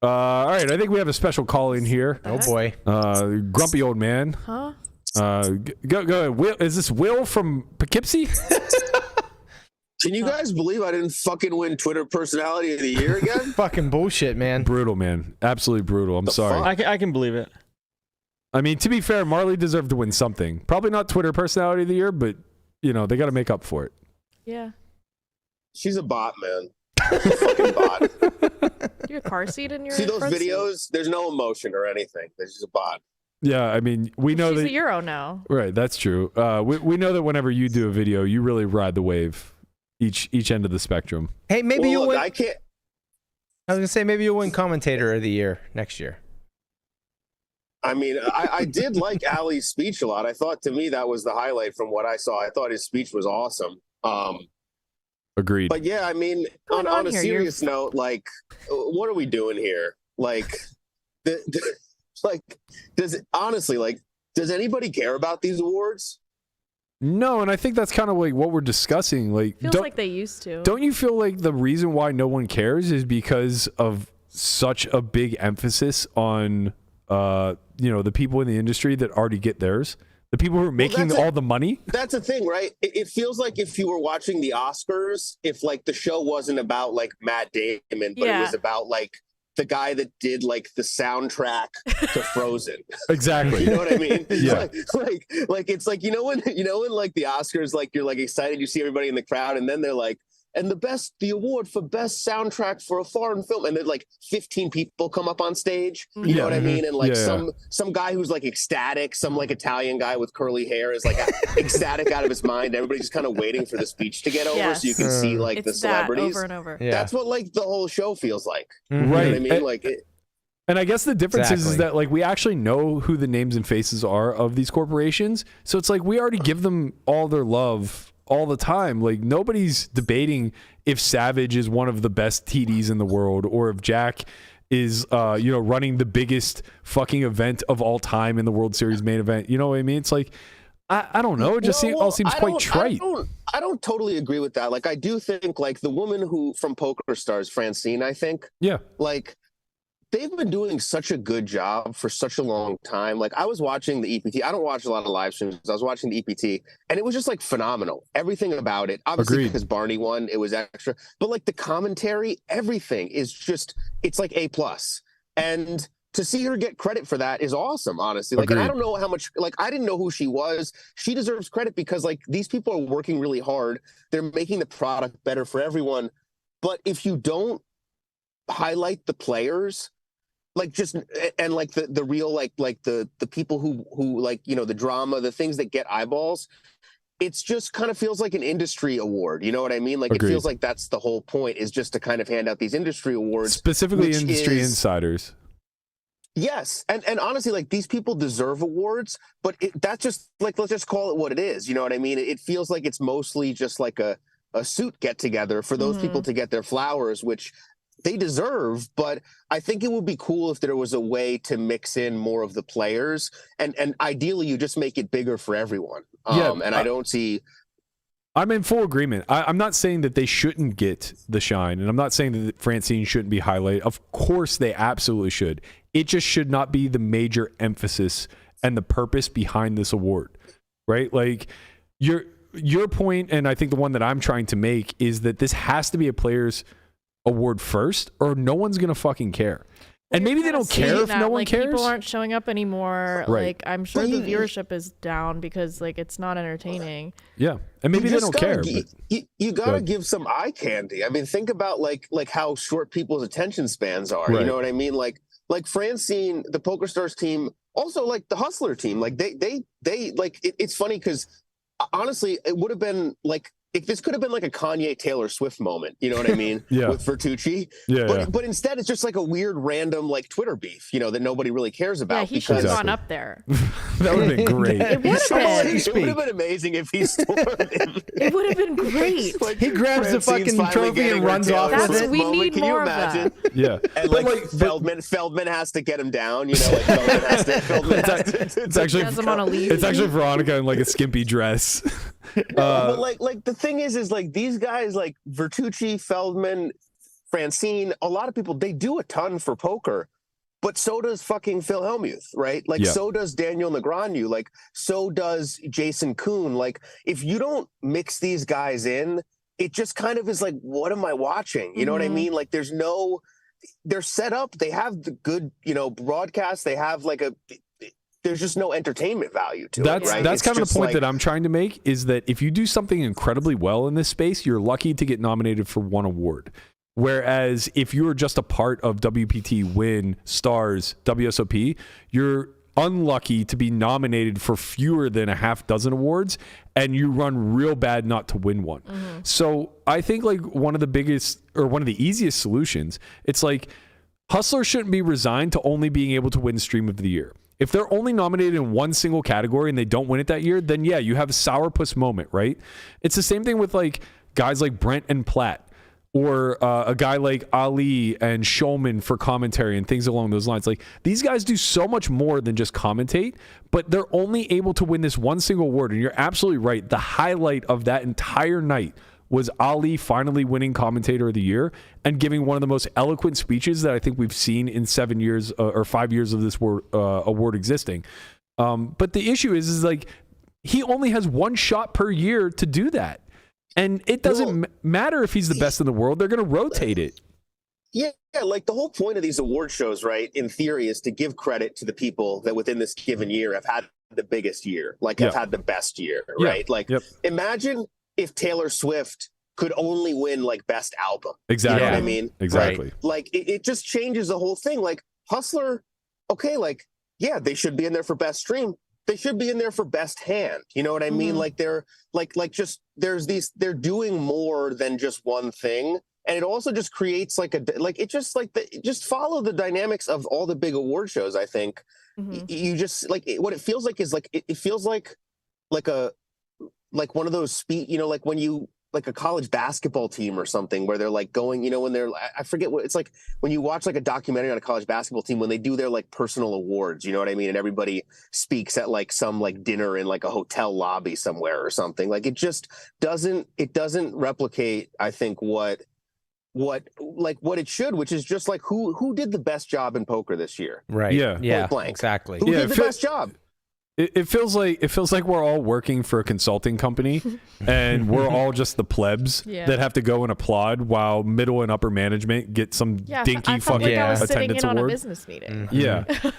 All right, I think we have a special call in here. Oh boy. Grumpy old man. Huh? Go ahead. Will, is this Will from Poughkeepsie? Can you guys believe I didn't fucking win Twitter Personality of the Year again? Fucking bullshit, man. Brutal, man. Absolutely brutal. I'm sorry. I can believe it. I mean, to be fair, Marley deserved to win something. Probably not Twitter Personality of the Year, but, they got to make up for it. Yeah. She's a bot, man. She's a fucking bot. You have a car seat in your See those front videos? seat? There's no emotion or anything. There's just a bot. Yeah, I mean, we know She's that. a Euro now. Right, that's true. We know that whenever you do a video, you really ride the wave each end of the spectrum. Hey, maybe you'll win. I can't. I was gonna say maybe you'll win Commentator of the Year next year. I mean, I did like Ali's speech a lot. I thought to me that was the highlight from what I saw. I thought his speech was awesome. Agreed. But yeah, I mean, on a serious note, like, what are we doing here? Like, does anybody care about these awards? No, and I think that's kind of like what we're discussing. Like, Feels like they used to. Don't you feel like the reason why no one cares is because of such a big emphasis on, the people in the industry that already get theirs? The people who are making all the money? That's the thing, right? It feels like if you were watching the Oscars, if like the show wasn't about like Matt Damon, but it was about like the guy that did like the soundtrack to Frozen. Exactly. You know what I mean? Yeah. Like it's like, when like the Oscars, like you're like excited, you see everybody in the crowd, and then they're like, and the award for best soundtrack for a foreign film, and then like 15 people come up on stage. You know what I mean? And like some guy who's like ecstatic, some like Italian guy with curly hair is like ecstatic out of his mind. Everybody's just kind of waiting for the speech to get over so you can see like the celebrities. Over and over. That's what like the whole show feels like. Right. You know what I mean? Like it. And I guess the difference is that like we actually know who the names and faces are of these corporations. So it's like we already give them all their love all the time. Like nobody's debating if Savage is one of the best TDs in the world or if Jack is running the biggest fucking event of all time in the World Series main event. You know what I mean? It's like I don't know. It just all seems quite trite. I don't totally agree with that. Like I do think like the woman who from Poker Stars, Francine, I think. Yeah. Like they've been doing such a good job for such a long time. Like I was watching the EPT. I don't watch a lot of live streams. I was watching the EPT and it was just like phenomenal. Everything about it. Obviously because Barney won, it was extra. But like the commentary, everything is just, it's like A+. And to see her get credit for that is awesome, honestly. Like, and I don't know how much, like, I didn't know who she was. She deserves credit because like these people are working really hard. They're making the product better for everyone. But if you don't highlight the players, like just and like the real like the people who like the drama, the things that get eyeballs, it's just kind of feels like an industry award. You know what I mean? Like it feels like that's the whole point, is just to kind of hand out these industry awards, specifically industry insiders. Yes, and honestly, like these people deserve awards, but that's just like, let's just call it what it is. You know what I mean? It feels like it's mostly just like a suit get together for those people to get their flowers, which they deserve. But I think it would be cool if there was a way to mix in more of the players, and ideally you just make it bigger for everyone. And I don't see. I'm in full agreement. I'm not saying that they shouldn't get the shine, and I'm not saying that Francine shouldn't be highlighted. Of course, they absolutely should. It just should not be the major emphasis and the purpose behind this award, right? Like your point, and I think the one that I'm trying to make, is that this has to be a player's award first, or no one's gonna fucking care. And maybe they don't care if no one cares. People aren't showing up anymore. Right. Like I'm sure the viewership is down because like it's not entertaining. Yeah, and maybe they don't care. You gotta give some eye candy. I mean, think about like how short people's attention spans are. Right. You know what I mean? Like Francine, the Poker Stars team, also like the Hustler team. Like they like it's funny because honestly, it would have been like, if this could have been like a Kanye Taylor Swift moment, you know what I mean? Yeah. With Vertucci. But instead it's just like a weird random like Twitter beef, that nobody really cares about. Yeah, he should have gone up there. That would have been great. It would have been amazing if he stormed. It would have been great. Like, he grabs the fucking trophy and runs off with it. We need more of that. Yeah. And like Feldman has to get him down, like Feldman has to it's actually it's actually Veronica in like a skimpy dress. But like the thing is like these guys like Vertucci, Feldman, Francine, a lot of people, they do a ton for poker, but so does fucking Phil Hellmuth, right? Like so does Daniel Negreanu, like so does Jason Kuhn. Like if you don't mix these guys in, it just kind of is like, what am I watching? You know what I mean? Like they're set up, they have the good, broadcast, they have like there's just no entertainment value to it. Right? That's kind of the point that I'm trying to make, is that if you do something incredibly well in this space, you're lucky to get nominated for one award. Whereas if you're just a part of WPT, Win, Stars, WSOP, you're unlucky to be nominated for fewer than a half dozen awards, and you run real bad not to win one. So I think like one of the easiest solutions, it's like Hustler shouldn't be resigned to only being able to win Stream of the Year. If they're only nominated in one single category and they don't win it that year, then yeah, you have a sourpuss moment, right? It's the same thing with like guys like Brent and Platt, or a guy like Ali and Shulman for commentary and things along those lines. Like these guys do so much more than just commentate, but they're only able to win this one single award. And you're absolutely right. The highlight of that entire night was Ali finally winning Commentator of the Year and giving one of the most eloquent speeches that I think we've seen in 7 years or 5 years of this award existing. But the issue is like he only has one shot per year to do that. And it doesn't matter if he's the best in the world. They're going to rotate it. Yeah, like the whole point of these award shows, right, in theory, is to give credit to the people that within this given year have had the biggest year, like have had the best year, right? Like imagine if Taylor Swift could only win like best album. Exactly. You know what I mean? Exactly. Right? Like it just changes the whole thing. Like Hustler, okay, like, yeah, they should be in there for best stream. They should be in there for best hand. You know what I mean? Like they're like just they're doing more than just one thing. And it also just creates like just follow the dynamics of all the big award shows. I think you just like what it feels like is like it feels like one of those like when you like a college basketball team or something where they're like going, when they're, I forget what it's like when you watch like a documentary on a college basketball team, when they do their like personal awards, you know what I mean? And everybody speaks at like some like dinner in like a hotel lobby somewhere or something. Like it just doesn't replicate, I think, what it should, which is just like who did the best job in poker this year. Right. Yeah. Blank. Exactly. Who did the best job? It feels like we're all working for a consulting company and we're all just the plebs that have to go and applaud while middle and upper management get some dinky fucking I was sitting attendance in on a award. business meeting. Yeah. I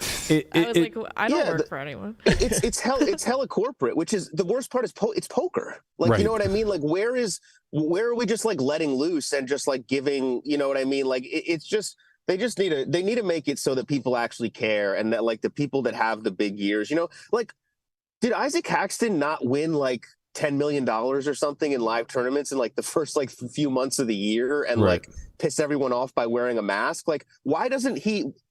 was like, I don't work for anyone. It's hella corporate, which is the worst part is it's poker. Like, right. You know what I mean? Like where are we just like letting loose and just like giving, you know what I mean? Like it's just, they need to make it so that people actually care, and that like the people that have the big years, like did Isaac Haxton not win like $10 million or something in live tournaments in like the first like few months of the year and like piss everyone off by wearing a mask? Like why doesn't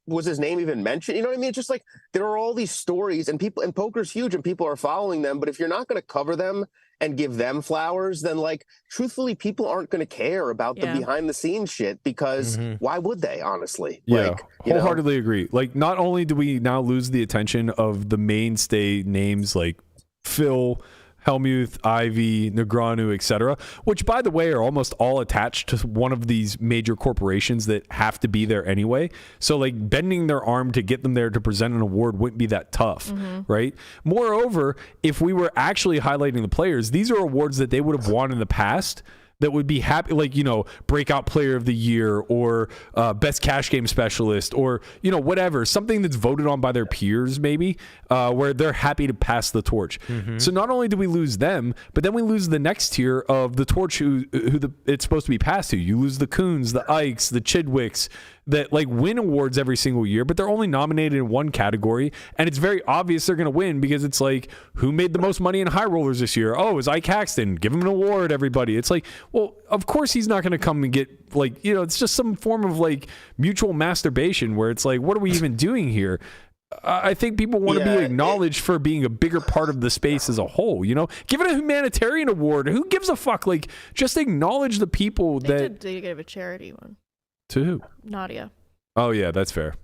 was his name even mentioned? You know what I mean? It's just like there are all these stories and poker's huge and people are following them, but if you're not going to cover them and give them flowers, then like truthfully people aren't going to care about the behind the scenes shit, because why would they, honestly? Yeah, wholeheartedly agree. Like not only do we now lose the attention of the mainstay names like Phil, Helmuth, Ivy, Negreanu, etc., which, by the way, are almost all attached to one of these major corporations that have to be there anyway. So, like, bending their arm to get them there to present an award wouldn't be that tough, right? Moreover, if we were actually highlighting the players, these are awards that they would have won in the past that would be happy, like, breakout player of the year or best cash game specialist or, whatever, something that's voted on by their peers maybe, where they're happy to pass the torch. So not only do we lose them, but then we lose the next tier of the torch who it's supposed to be passed to. You lose the Coons, the Ikes, the Chidwicks, that like win awards every single year, but they're only nominated in one category, and it's very obvious they're going to win because it's like, who made the most money in high rollers this year? Oh, it was Ike Haxton. Give him an award, everybody. It's like, well, of course he's not going to come and get like, it's just some form of like mutual masturbation where it's like, what are we even doing here? I think people want to be acknowledged for being a bigger part of the space as a whole, Give it a humanitarian award. Who gives a fuck? Like, just acknowledge the people They gave a charity one. To who? Nadia. Oh, yeah, that's fair.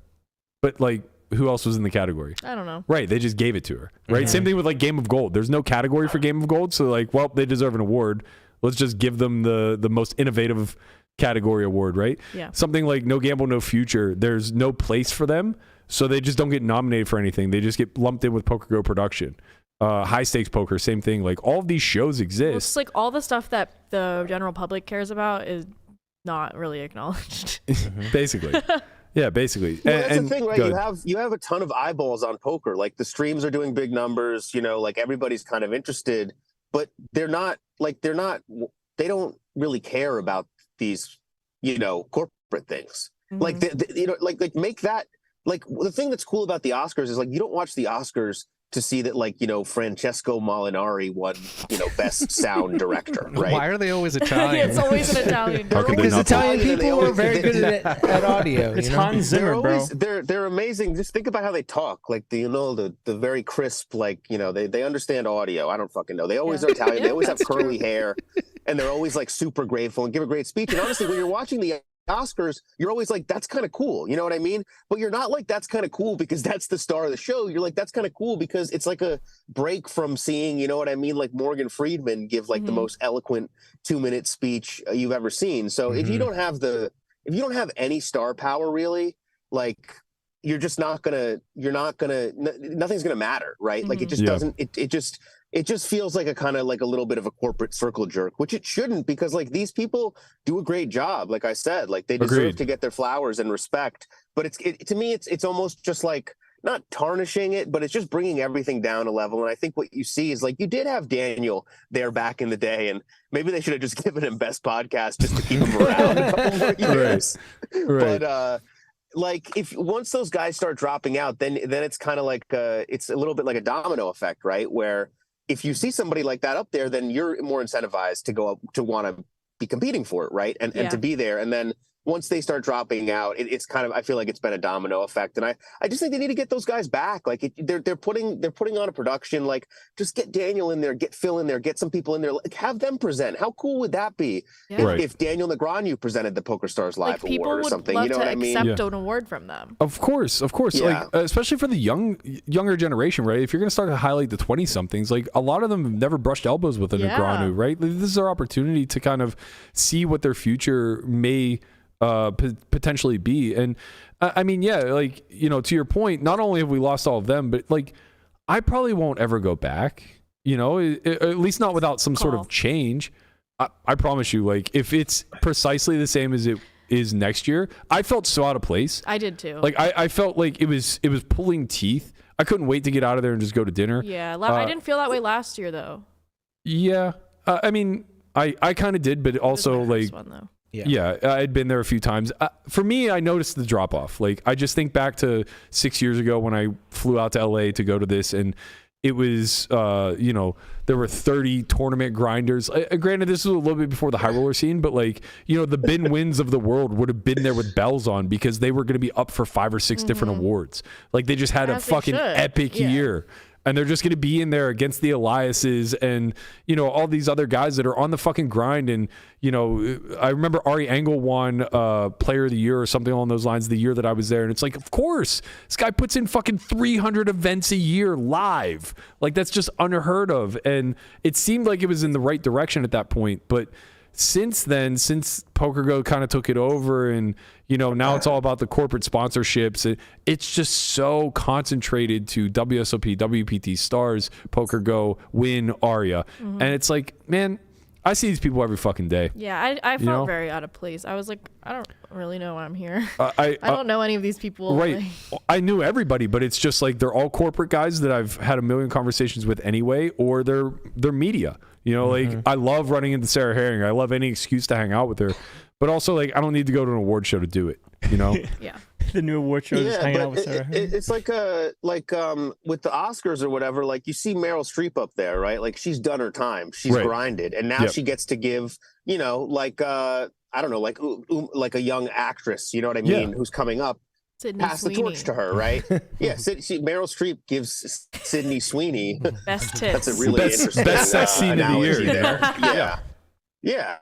But, like, who else was in the category? I don't know. Right, they just gave it to her. Right? Same thing with, like, Game of Gold. There's no category for Game of Gold, so, like, well, they deserve an award. Let's just give them the most innovative category award, right? Yeah. Something like No Gamble, No Future, there's no place for them, so they just don't get nominated for anything. They just get lumped in with Poker Go Production. High stakes poker, same thing. Like, all of these shows exist. Well, it's like all the stuff that the general public cares about is not really acknowledged. Basically. Yeah, basically. Well, that's the thing, right? You have a ton of eyeballs on poker. Like the streams are doing big numbers, like everybody's kind of interested, but they don't really care about these, corporate things. Like, like make that, like the thing that's cool about the Oscars is like, you don't watch the Oscars to see that, like, Francesco Molinari won, best sound director, right? Why are they always Italian? It's always an Italian. Because Italian people are very good at audio. It's Hans Zimmer, bro. They're amazing. Just think about how they talk. Like, the very crisp, like, they understand audio. I don't fucking know. They always are Italian. They always have curly hair, and they're always like super grateful and give a great speech. And honestly, when you're watching the Oscars, you're always like, that's kind of cool, you know what I mean? But you're not like, that's kind of cool because that's the star of the show. You're like, that's kind of cool because it's like a break from seeing, you know what I mean, like Morgan Freeman give like the most eloquent 2-minute speech you've ever seen. So if you don't have any star power really, like nothing's gonna matter, right? Like it just doesn't, it just feels like a kind of like a little bit of a corporate circle jerk, which it shouldn't, because like these people do a great job. Like I said, like they deserve to get their flowers and respect, but to me, it's almost just like not tarnishing it, but it's just bringing everything down a level. And I think what you see is like, you did have Daniel there back in the day, and maybe they should have just given him best podcast just to keep him around a couple more years. Right. But, like if once those guys start dropping out, then it's kind of like it's a little bit like a domino effect, right? Where if you see somebody like that up there, then you're more incentivized to go up to want to be competing for it, right? And to be there. And then once they start dropping out, it's kind of, I feel like it's been a domino effect. And I just think they need to get those guys back. Like they're putting on a production, like just get Daniel in there, get Phil in there, get some people in there, like have them present. How cool would that be if Daniel Negreanu presented the Poker Stars Live award or something? You know what I mean? People would love to accept an award from them. Of course. Yeah. Like especially for the younger generation, right? If you're going to start to highlight the 20 somethings, like a lot of them have never brushed elbows with a Negreanu, right? This is our opportunity to kind of see what their future may potentially be. And I mean, like, you know, to your point, not only have we lost all of them, but like I probably won't ever go back, you know, at least not without some sort of change. I promise you, like if it's precisely the same as it is next year, I felt so out of place. I did too. Like I felt like it was pulling teeth. I couldn't wait to get out of there and just go to dinner. Yeah, I didn't feel that way last year though. Yeah, I mean, I kind of did, but also like one, though. Yeah, I'd been there a few times. For me, I noticed the drop off. Like I just think back to 6 years ago when I flew out to LA to go to this, and it was, you know, there were 30 tournament grinders. Granted, this was a little bit before the high roller scene, but like, you know, the bin wins of the world would have been there with bells on because they were going to be up for 5 or 6 different awards. Like they just had a fucking epic year. And they're just going to be in there against the Eliases and, you know, all these other guys that are on the fucking grind. And, you know, I remember Ari Engel won Player of the Year or something along those lines the year that I was there. And it's like, of course, this guy puts in fucking 300 events a year live. Like, that's just unheard of. And it seemed like it was in the right direction at that point. But since then, since PokerGo kind of took it over and, you know, now it's all about the corporate sponsorships. It's just so concentrated to WSOP, WPT, Stars, PokerGo, Win, Aria. And it's like, man, I see these people every fucking day. Yeah, I felt very out of place. I was like, I don't really know why I'm here. I don't know any of these people. Right. I knew everybody, but it's just like they're all corporate guys that I've had a million conversations with anyway, or they're media. You know, like I love running into Sarah Herring. I love any excuse to hang out with her. But also, like, I don't need to go to an award show to do it, you know? Yeah. The new award show is hanging out with Sarah Herring. It's like with the Oscars or whatever, like you see Meryl Streep up there, right? Like she's done her time. She's grinded. And now she gets to give, you know, like, I don't know, like a young actress, you know what I mean, who's coming up. Pass the torch to her, right? Meryl Streep gives Sydney Sweeney best tips. That's a really interesting best sex scene of the year there. Yeah.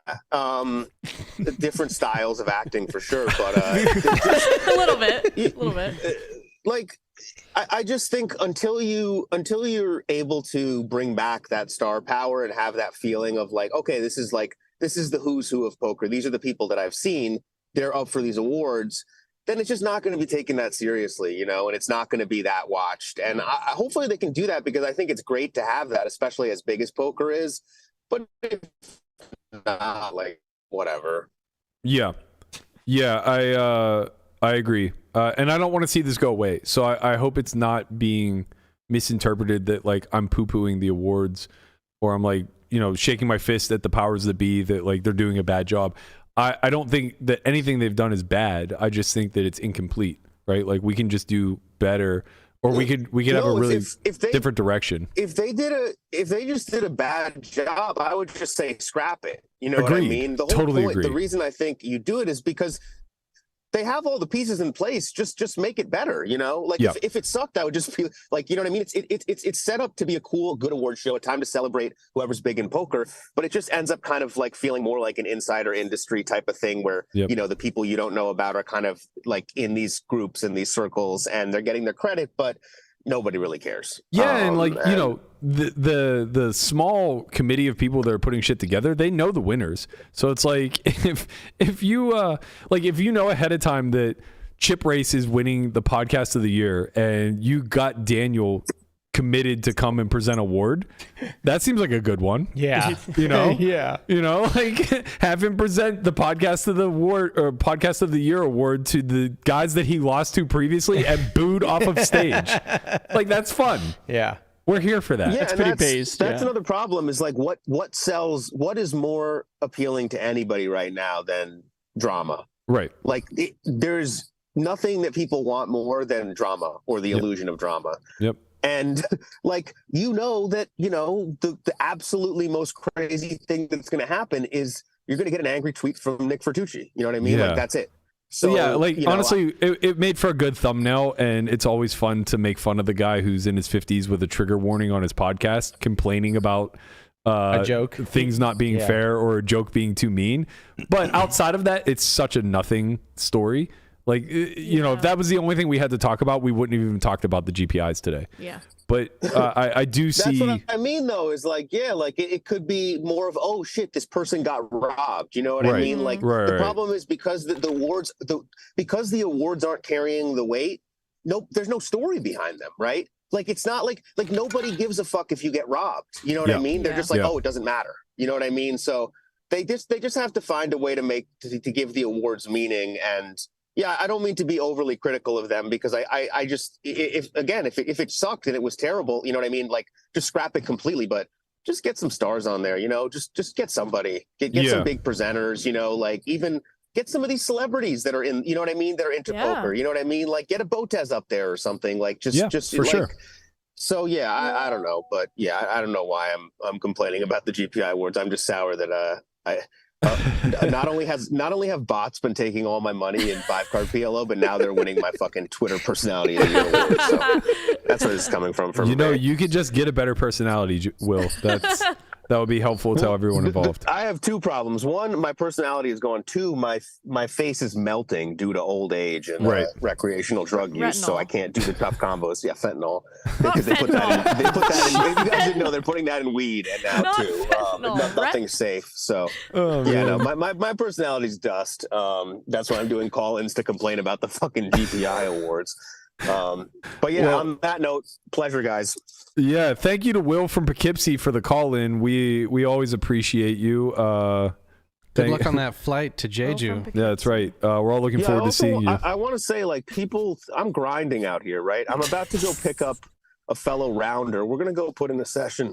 Different styles of acting for sure, but a little bit. Like I just think until you're able to bring back that star power and have that feeling of like, okay, this is the who's who of poker. These are the people that I've seen. They're up for these awards. Then it's just not going to be taken that seriously, you know, and it's not going to be that watched. And hopefully they can do that because I think it's great to have that, especially as big as poker is. But if not, like, whatever. Yeah, I agree. And I don't want to see this go away. So I hope it's not being misinterpreted that, like, I'm poo-pooing the awards or I'm, like, you know, shaking my fist at the powers that be that, like, they're doing a bad job. I don't think that anything they've done is bad. I just think that it's incomplete, right? Like we can just do better, or we could have a really different direction. If they just did a bad job, I would just say scrap it. You know what I mean? The whole point, the reason I think you do it is because they have all the pieces in place. Just make it better, you know? Like if it sucked, I would just feel like, you know what I mean? It's set up to be a cool, good award show, a time to celebrate whoever's big in poker, but it just ends up kind of like feeling more like an insider industry type of thing where, you know, the people you don't know about are kind of like in these groups and these circles and they're getting their credit, but nobody really cares. Yeah. And like, you know, the small committee of people that are putting shit together, they know the winners. So it's like if you know ahead of time that Chip Race is winning the podcast of the year and you got Daniel committed to come and present award, that seems like a good one. Yeah. You know? Yeah. You know, like have him present the podcast of the award or podcast of the year award to the guys that he lost to previously and booed off of stage. Like that's fun. Yeah. We're here for that. Yeah, it's pretty based. That's another problem is like what sells, what is more appealing to anybody right now than drama? Right. Like there's nothing that people want more than drama or the illusion of drama. Yep. And like, you know, that, you know, the absolutely most crazy thing that's going to happen is you're going to get an angry tweet from Nick Fertucci. You know what I mean? Yeah. Like, that's it. So, yeah, like, honestly, it made for a good thumbnail, and it's always fun to make fun of the guy who's in his 50s with a trigger warning on his podcast, complaining about a joke, things not being fair, or a joke being too mean. But outside of that, it's such a nothing story. Like, you know, if that was the only thing we had to talk about, we wouldn't have even talked about the GPIs today. Yeah. But I do see. That's what I mean, though, is like, yeah, like it could be more of, oh shit, this person got robbed. You know what I mean? Like the problem is because the awards, because the awards aren't carrying the weight. Nope, there's no story behind them, right? Like it's not like nobody gives a fuck if you get robbed. You know what I mean? They're just like, oh, it doesn't matter. You know what I mean? So they just have to find a way to give the awards meaning. And yeah, I don't mean to be overly critical of them, because I just, if it sucked and it was terrible, you know what I mean? Like, just scrap it completely, but just get some stars on there, you know, just get somebody, get some big presenters, you know, like even get some of these celebrities that are in, you know what I mean? They're into poker, you know what I mean? Like get a Botez up there or something, like just for sure. So yeah, I don't know, but yeah, I don't know why I'm complaining about the GPI awards. I'm just sour that not only have bots been taking all my money in 5-card PLO, but now they're winning my fucking Twitter personality of the year award. So that's where it's coming from. You know, you could just get a better personality, Will. That would be helpful to everyone involved. I have two problems. One, my personality is gone. Two, my face is melting due to old age and recreational drug use, so I can't do the tough combos. Yeah, fentanyl. Because they put that in. If you guys didn't know, they're putting that in weed and now too. Nothing's safe. So my personality's dust. That's why I'm doing call-ins to complain about the fucking GPI awards. But yeah, on that note, pleasure, guys. Yeah, thank you to Will from Poughkeepsie for the call-in. We always appreciate you. Good luck on that flight to Jeju. Yeah, that's right. We're all looking forward to seeing you. I want to say, like, people, I'm grinding out here, right? I'm about to go pick up a fellow rounder. We're going to go put in a session.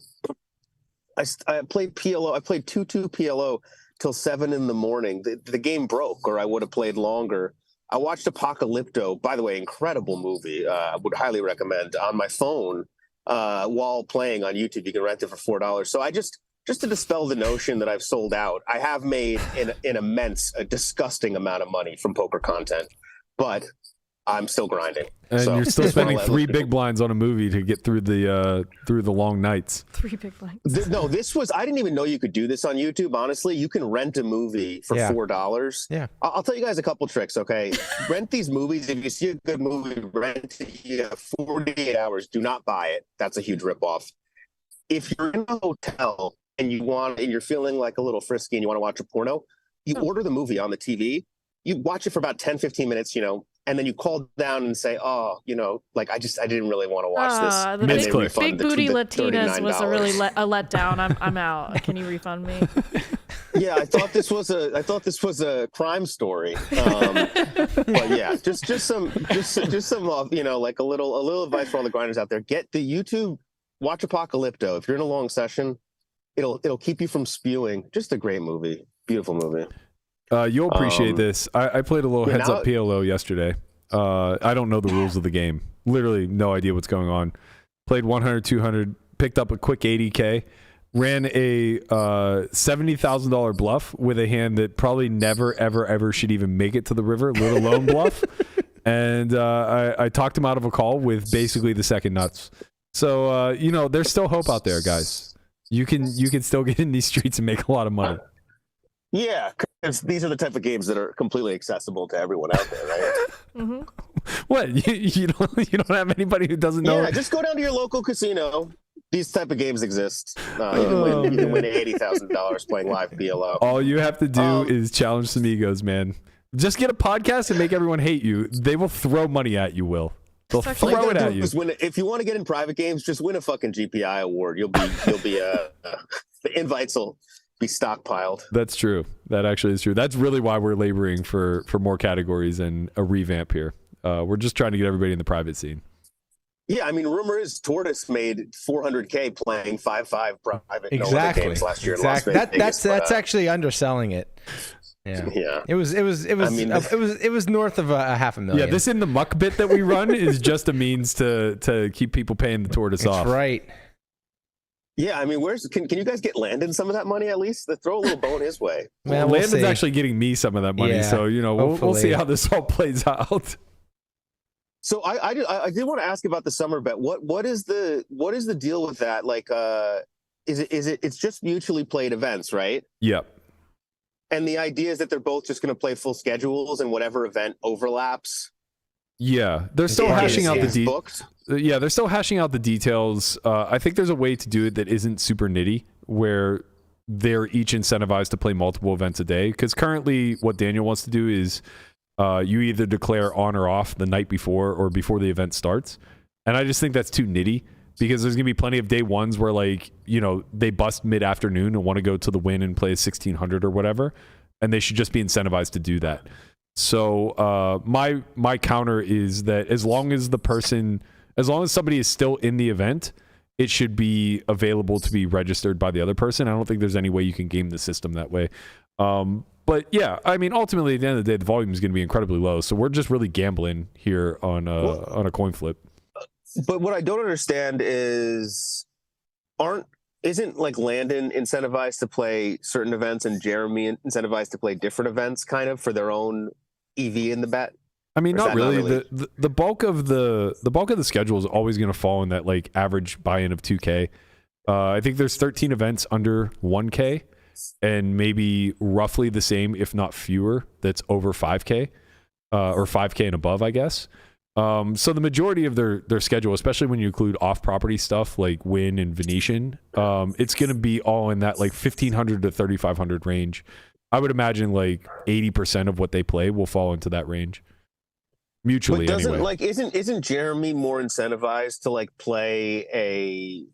I played PLO. I played 2-2 PLO till 7 in the morning. The game broke, or I would have played longer. I watched Apocalypto, by the way, incredible movie. I would highly recommend, on my phone while playing on YouTube. You can rent it for $4. So I just to dispel the notion that I've sold out, I have made a disgusting amount of money from poker content, but I'm still grinding. And you're still spending 3 big blinds on a movie to get through the long nights. 3 big blinds. No, I didn't even know you could do this on YouTube. Honestly, you can rent a movie for $4. Yeah. I'll tell you guys a couple tricks, okay? Rent these movies. If you see a good movie, rent it. You have 48 hours. Do not buy it. That's a huge ripoff. If you're in a hotel and you're feeling like a little frisky and you want to watch a porno, you order the movie on the TV. You watch it for about 10, 15 minutes, you know, and then you call down and say, oh, you know, like I didn't really want to watch this. The big booty Latinas was a really a letdown. I'm out. Can you refund me? Yeah, I thought this was a crime story. But yeah, just some you know, like a little advice for all the grinders out there. Get the YouTube, watch Apocalypto. If you're in a long session, it'll keep you from spewing. Just a great movie, beautiful movie. You'll appreciate this. I played a little heads up PLO yesterday. I don't know the rules of the game. Literally no idea what's going on. Played 100, 200, picked up a quick 80K, ran a $70,000 bluff with a hand that probably never, ever, ever should even make it to the river, let alone bluff. And I talked him out of a call with basically the second nuts. So, you know, there's still hope out there, guys. You can still get in these streets and make a lot of money. Yeah, because these are the type of games that are completely accessible to everyone out there, right? Mm-hmm. What? You don't have anybody who doesn't know? Yeah, just go down to your local casino. These type of games exist. You can win $80,000 playing live PLO. All you have to do is challenge some egos, man. Just get a podcast and make everyone hate you. They will throw money at you, Will. They'll throw it at you. If you want to get in private games, just win a fucking GPI award. You'll be the invites will be stockpiled. That's true. That actually is true. That's really why we're laboring for more categories and a revamp here. We're just trying to get everybody in the private scene. Yeah, I mean, rumor is Tortoise made $400K playing 5-5 private games last year. Exactly. In Las Vegas, that's actually underselling it. Yeah. It was north of $500,000. Yeah, this in the muck bit that we run is just a means to keep people paying the Tortoise off. Right. Yeah, I mean, can you guys get Landon some of that money at least? Throw a little bone his way. Man, Landon's actually getting me some of that money, so we'll see how this all plays out. So I did want to ask about the summer bet. What is the deal with that? Like, it's just mutually played events, right? Yep. And the idea is that they're both just going to play full schedules, and whatever event overlaps. Yeah, they're still hashing out they're still hashing out the details. I think there's a way to do it that isn't super nitty, where they're each incentivized to play multiple events a day. Because currently, what Daniel wants to do is you either declare on or off the night before or before the event starts. And I just think that's too nitty, because there's going to be plenty of day ones where, like, they bust mid-afternoon and want to go to the win and play a 1600 or whatever, and they should just be incentivized to do that. So my counter is that as long as somebody is still in the event, it should be available to be registered by the other person. I don't think there's any way you can game the system that way. But yeah, I mean, ultimately at the end of the day, the volume is going to be incredibly low. So we're just really gambling here on a coin flip. But what I don't understand is, isn't like Landon incentivized to play certain events and Jeremy incentivized to play different events, kind of for their own EV in the bet? I mean, not really. The bulk of the schedule is always going to fall in that like average buy-in of 2K. I think there's 13 events under 1K, and maybe roughly the same, if not fewer, that's over 5K or 5K and above, I guess. So the majority of their schedule, especially when you include off-property stuff like Win and Venetian, it's going to be all in that like 1,500 to 3,500 range. I would imagine like 80% of what they play will fall into that range. Mutually, but anyway. Like, isn't Jeremy more incentivized to like play a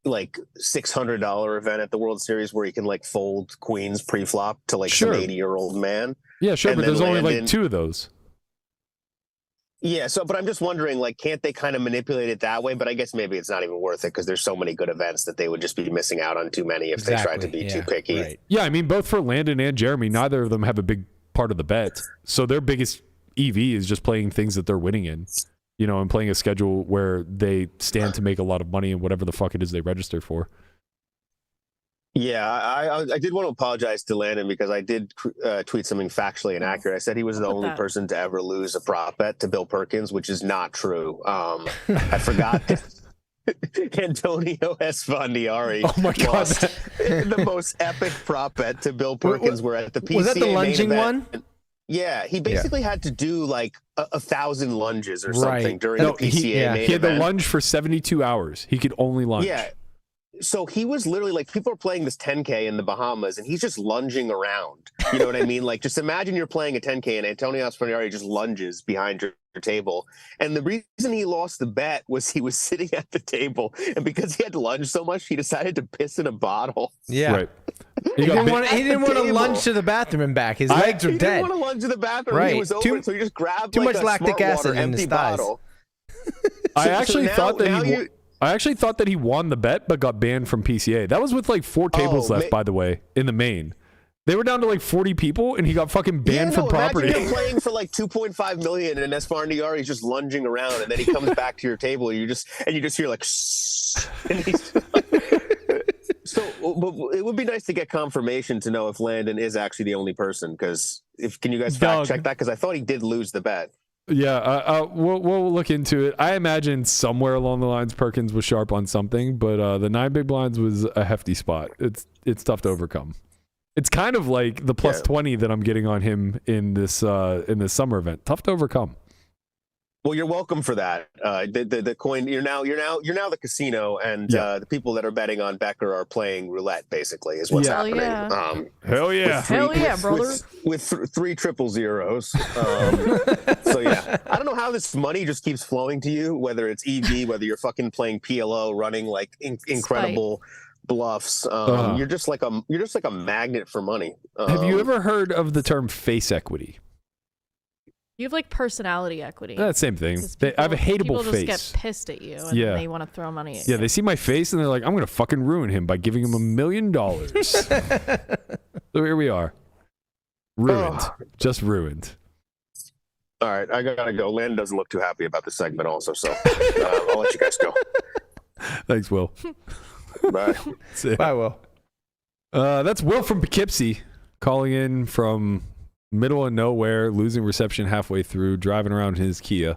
like $600 event at the World Series where he can like fold queens pre-flop to like some 80-year-old man? Yeah, sure, but there's only like 2 of those. Yeah, but I'm just wondering, like, can't they kind of manipulate it that way? But I guess maybe it's not even worth it because there's so many good events that they would just be missing out on too many if they tried to be too picky. Right. Yeah, I mean, both for Landon and Jeremy, neither of them have a big part of the bet. So their biggest EV is just playing things that they're winning in, and playing a schedule where they stand to make a lot of money in whatever the fuck it is they register for. Yeah, I did want to apologize to Landon because I did tweet something factually inaccurate. I said he was the only person to ever lose a prop bet to Bill Perkins, which is not true. I forgot Antonio Esfandiari. Oh my God. The most epic prop bet to Bill Perkins were at the PCA. Was that the lunging one? Yeah, he basically had to do like 1,000 lunges or something during the PCA main he had event. to lunge for 72 hours. He could only lunge. Yeah. So he was literally like, people are playing this 10K in the Bahamas and he's just lunging around. You know what I mean? Like, just imagine you're playing a 10K and Antonio Esfandiari just lunges behind your table. And the reason he lost the bet was he was sitting at the table, and because he had to lunge so much, he decided to piss in a bottle. Yeah. Right. He didn't want to lunge to the bathroom and back. His legs are dead. He didn't want to lunge to the bathroom. Right. He was over, so he just grabbed too like much a lactic acid in his thighs. bottle. I actually thought that he won the bet, but got banned from PCA. That was with like 4 tables left, by the way, in the main. They were down to like 40 people, and he got fucking banned from property. Imagine you're playing for like 2.5 million, and Esfandiari is just lunging around, and then he comes back to your table, and you just hear like, and he's so. It would be nice to get confirmation to know if Landon is actually the only person. Because can you guys fact check that? Because I thought he did lose the bet. Yeah, we'll look into it. I imagine somewhere along the lines Perkins was sharp on something, but the 9 big blinds was a hefty spot. It's tough to overcome. It's kind of like the plus 20 that I'm getting on him in this summer event. Tough to overcome. Well, you're welcome for that. The coin. You're now the casino, and the people that are betting on Becker are playing roulette. Basically, is what's happening. Yeah. Hell yeah! Hell yeah, brother! With 3 000s. So yeah, I don't know how this money just keeps flowing to you. Whether it's EV, whether you're fucking playing PLO, running like incredible bluffs. You're just like a magnet for money. Have you ever heard of the term face equity? You have like personality equity. Same thing. I have a hateable face. People just get pissed at you and they want to throw money at you. Yeah, they see my face and they're like, I'm going to fucking ruin him by giving him $1 million. So here we are. Ruined. Just ruined. All right, I gotta go. Landon doesn't look too happy about this segment also, so I'll let you guys go. Thanks, Will. Bye. Bye, Will. That's Will from Poughkeepsie calling in from middle of nowhere, losing reception halfway through, driving around his Kia.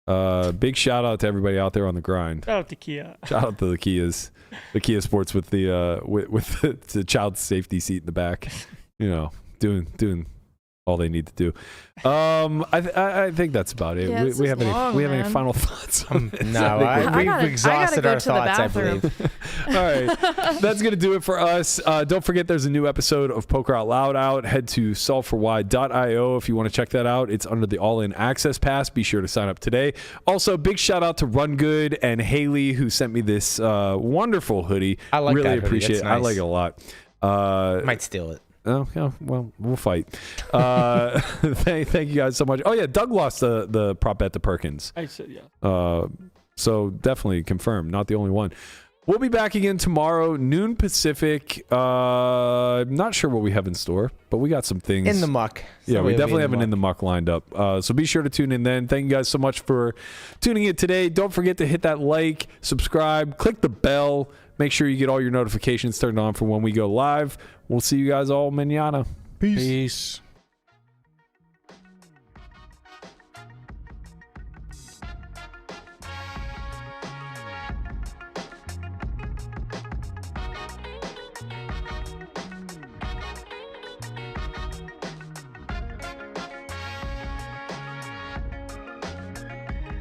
Big shout out to everybody out there on the grind. Shout out to Kia. Shout out to the Kias, the Kia Sports with the the child safety seat in the back. You know, doing all they need to do. I think that's about it. Yeah, we have any final thoughts? No, we've exhausted our thoughts, I believe. All right, that's gonna do it for us. Don't forget, there's a new episode of Poker Out Loud out. Head to solveforwhy.io if you want to check that out. It's under the All-In Access Pass. Be sure to sign up today. Also, big shout out to Run Good and Haley who sent me this wonderful hoodie. I like really that hoodie. appreciate It's it. I nice. like it a lot. Might steal it. Oh, yeah, well, we'll fight. Thank you guys so much. Oh, yeah, Doug lost the prop bet to Perkins. I said, yeah. So definitely confirmed. Not the only one. We'll be back again tomorrow, noon Pacific. I'm not sure what we have in store, but we got some things. In the muck. Yeah, we definitely have an In the Muck lined up. So be sure to tune in then. Thank you guys so much for tuning in today. Don't forget to hit that like, subscribe, click the bell. Make sure you get all your notifications turned on for when we go live. We'll see you guys all manana. Peace.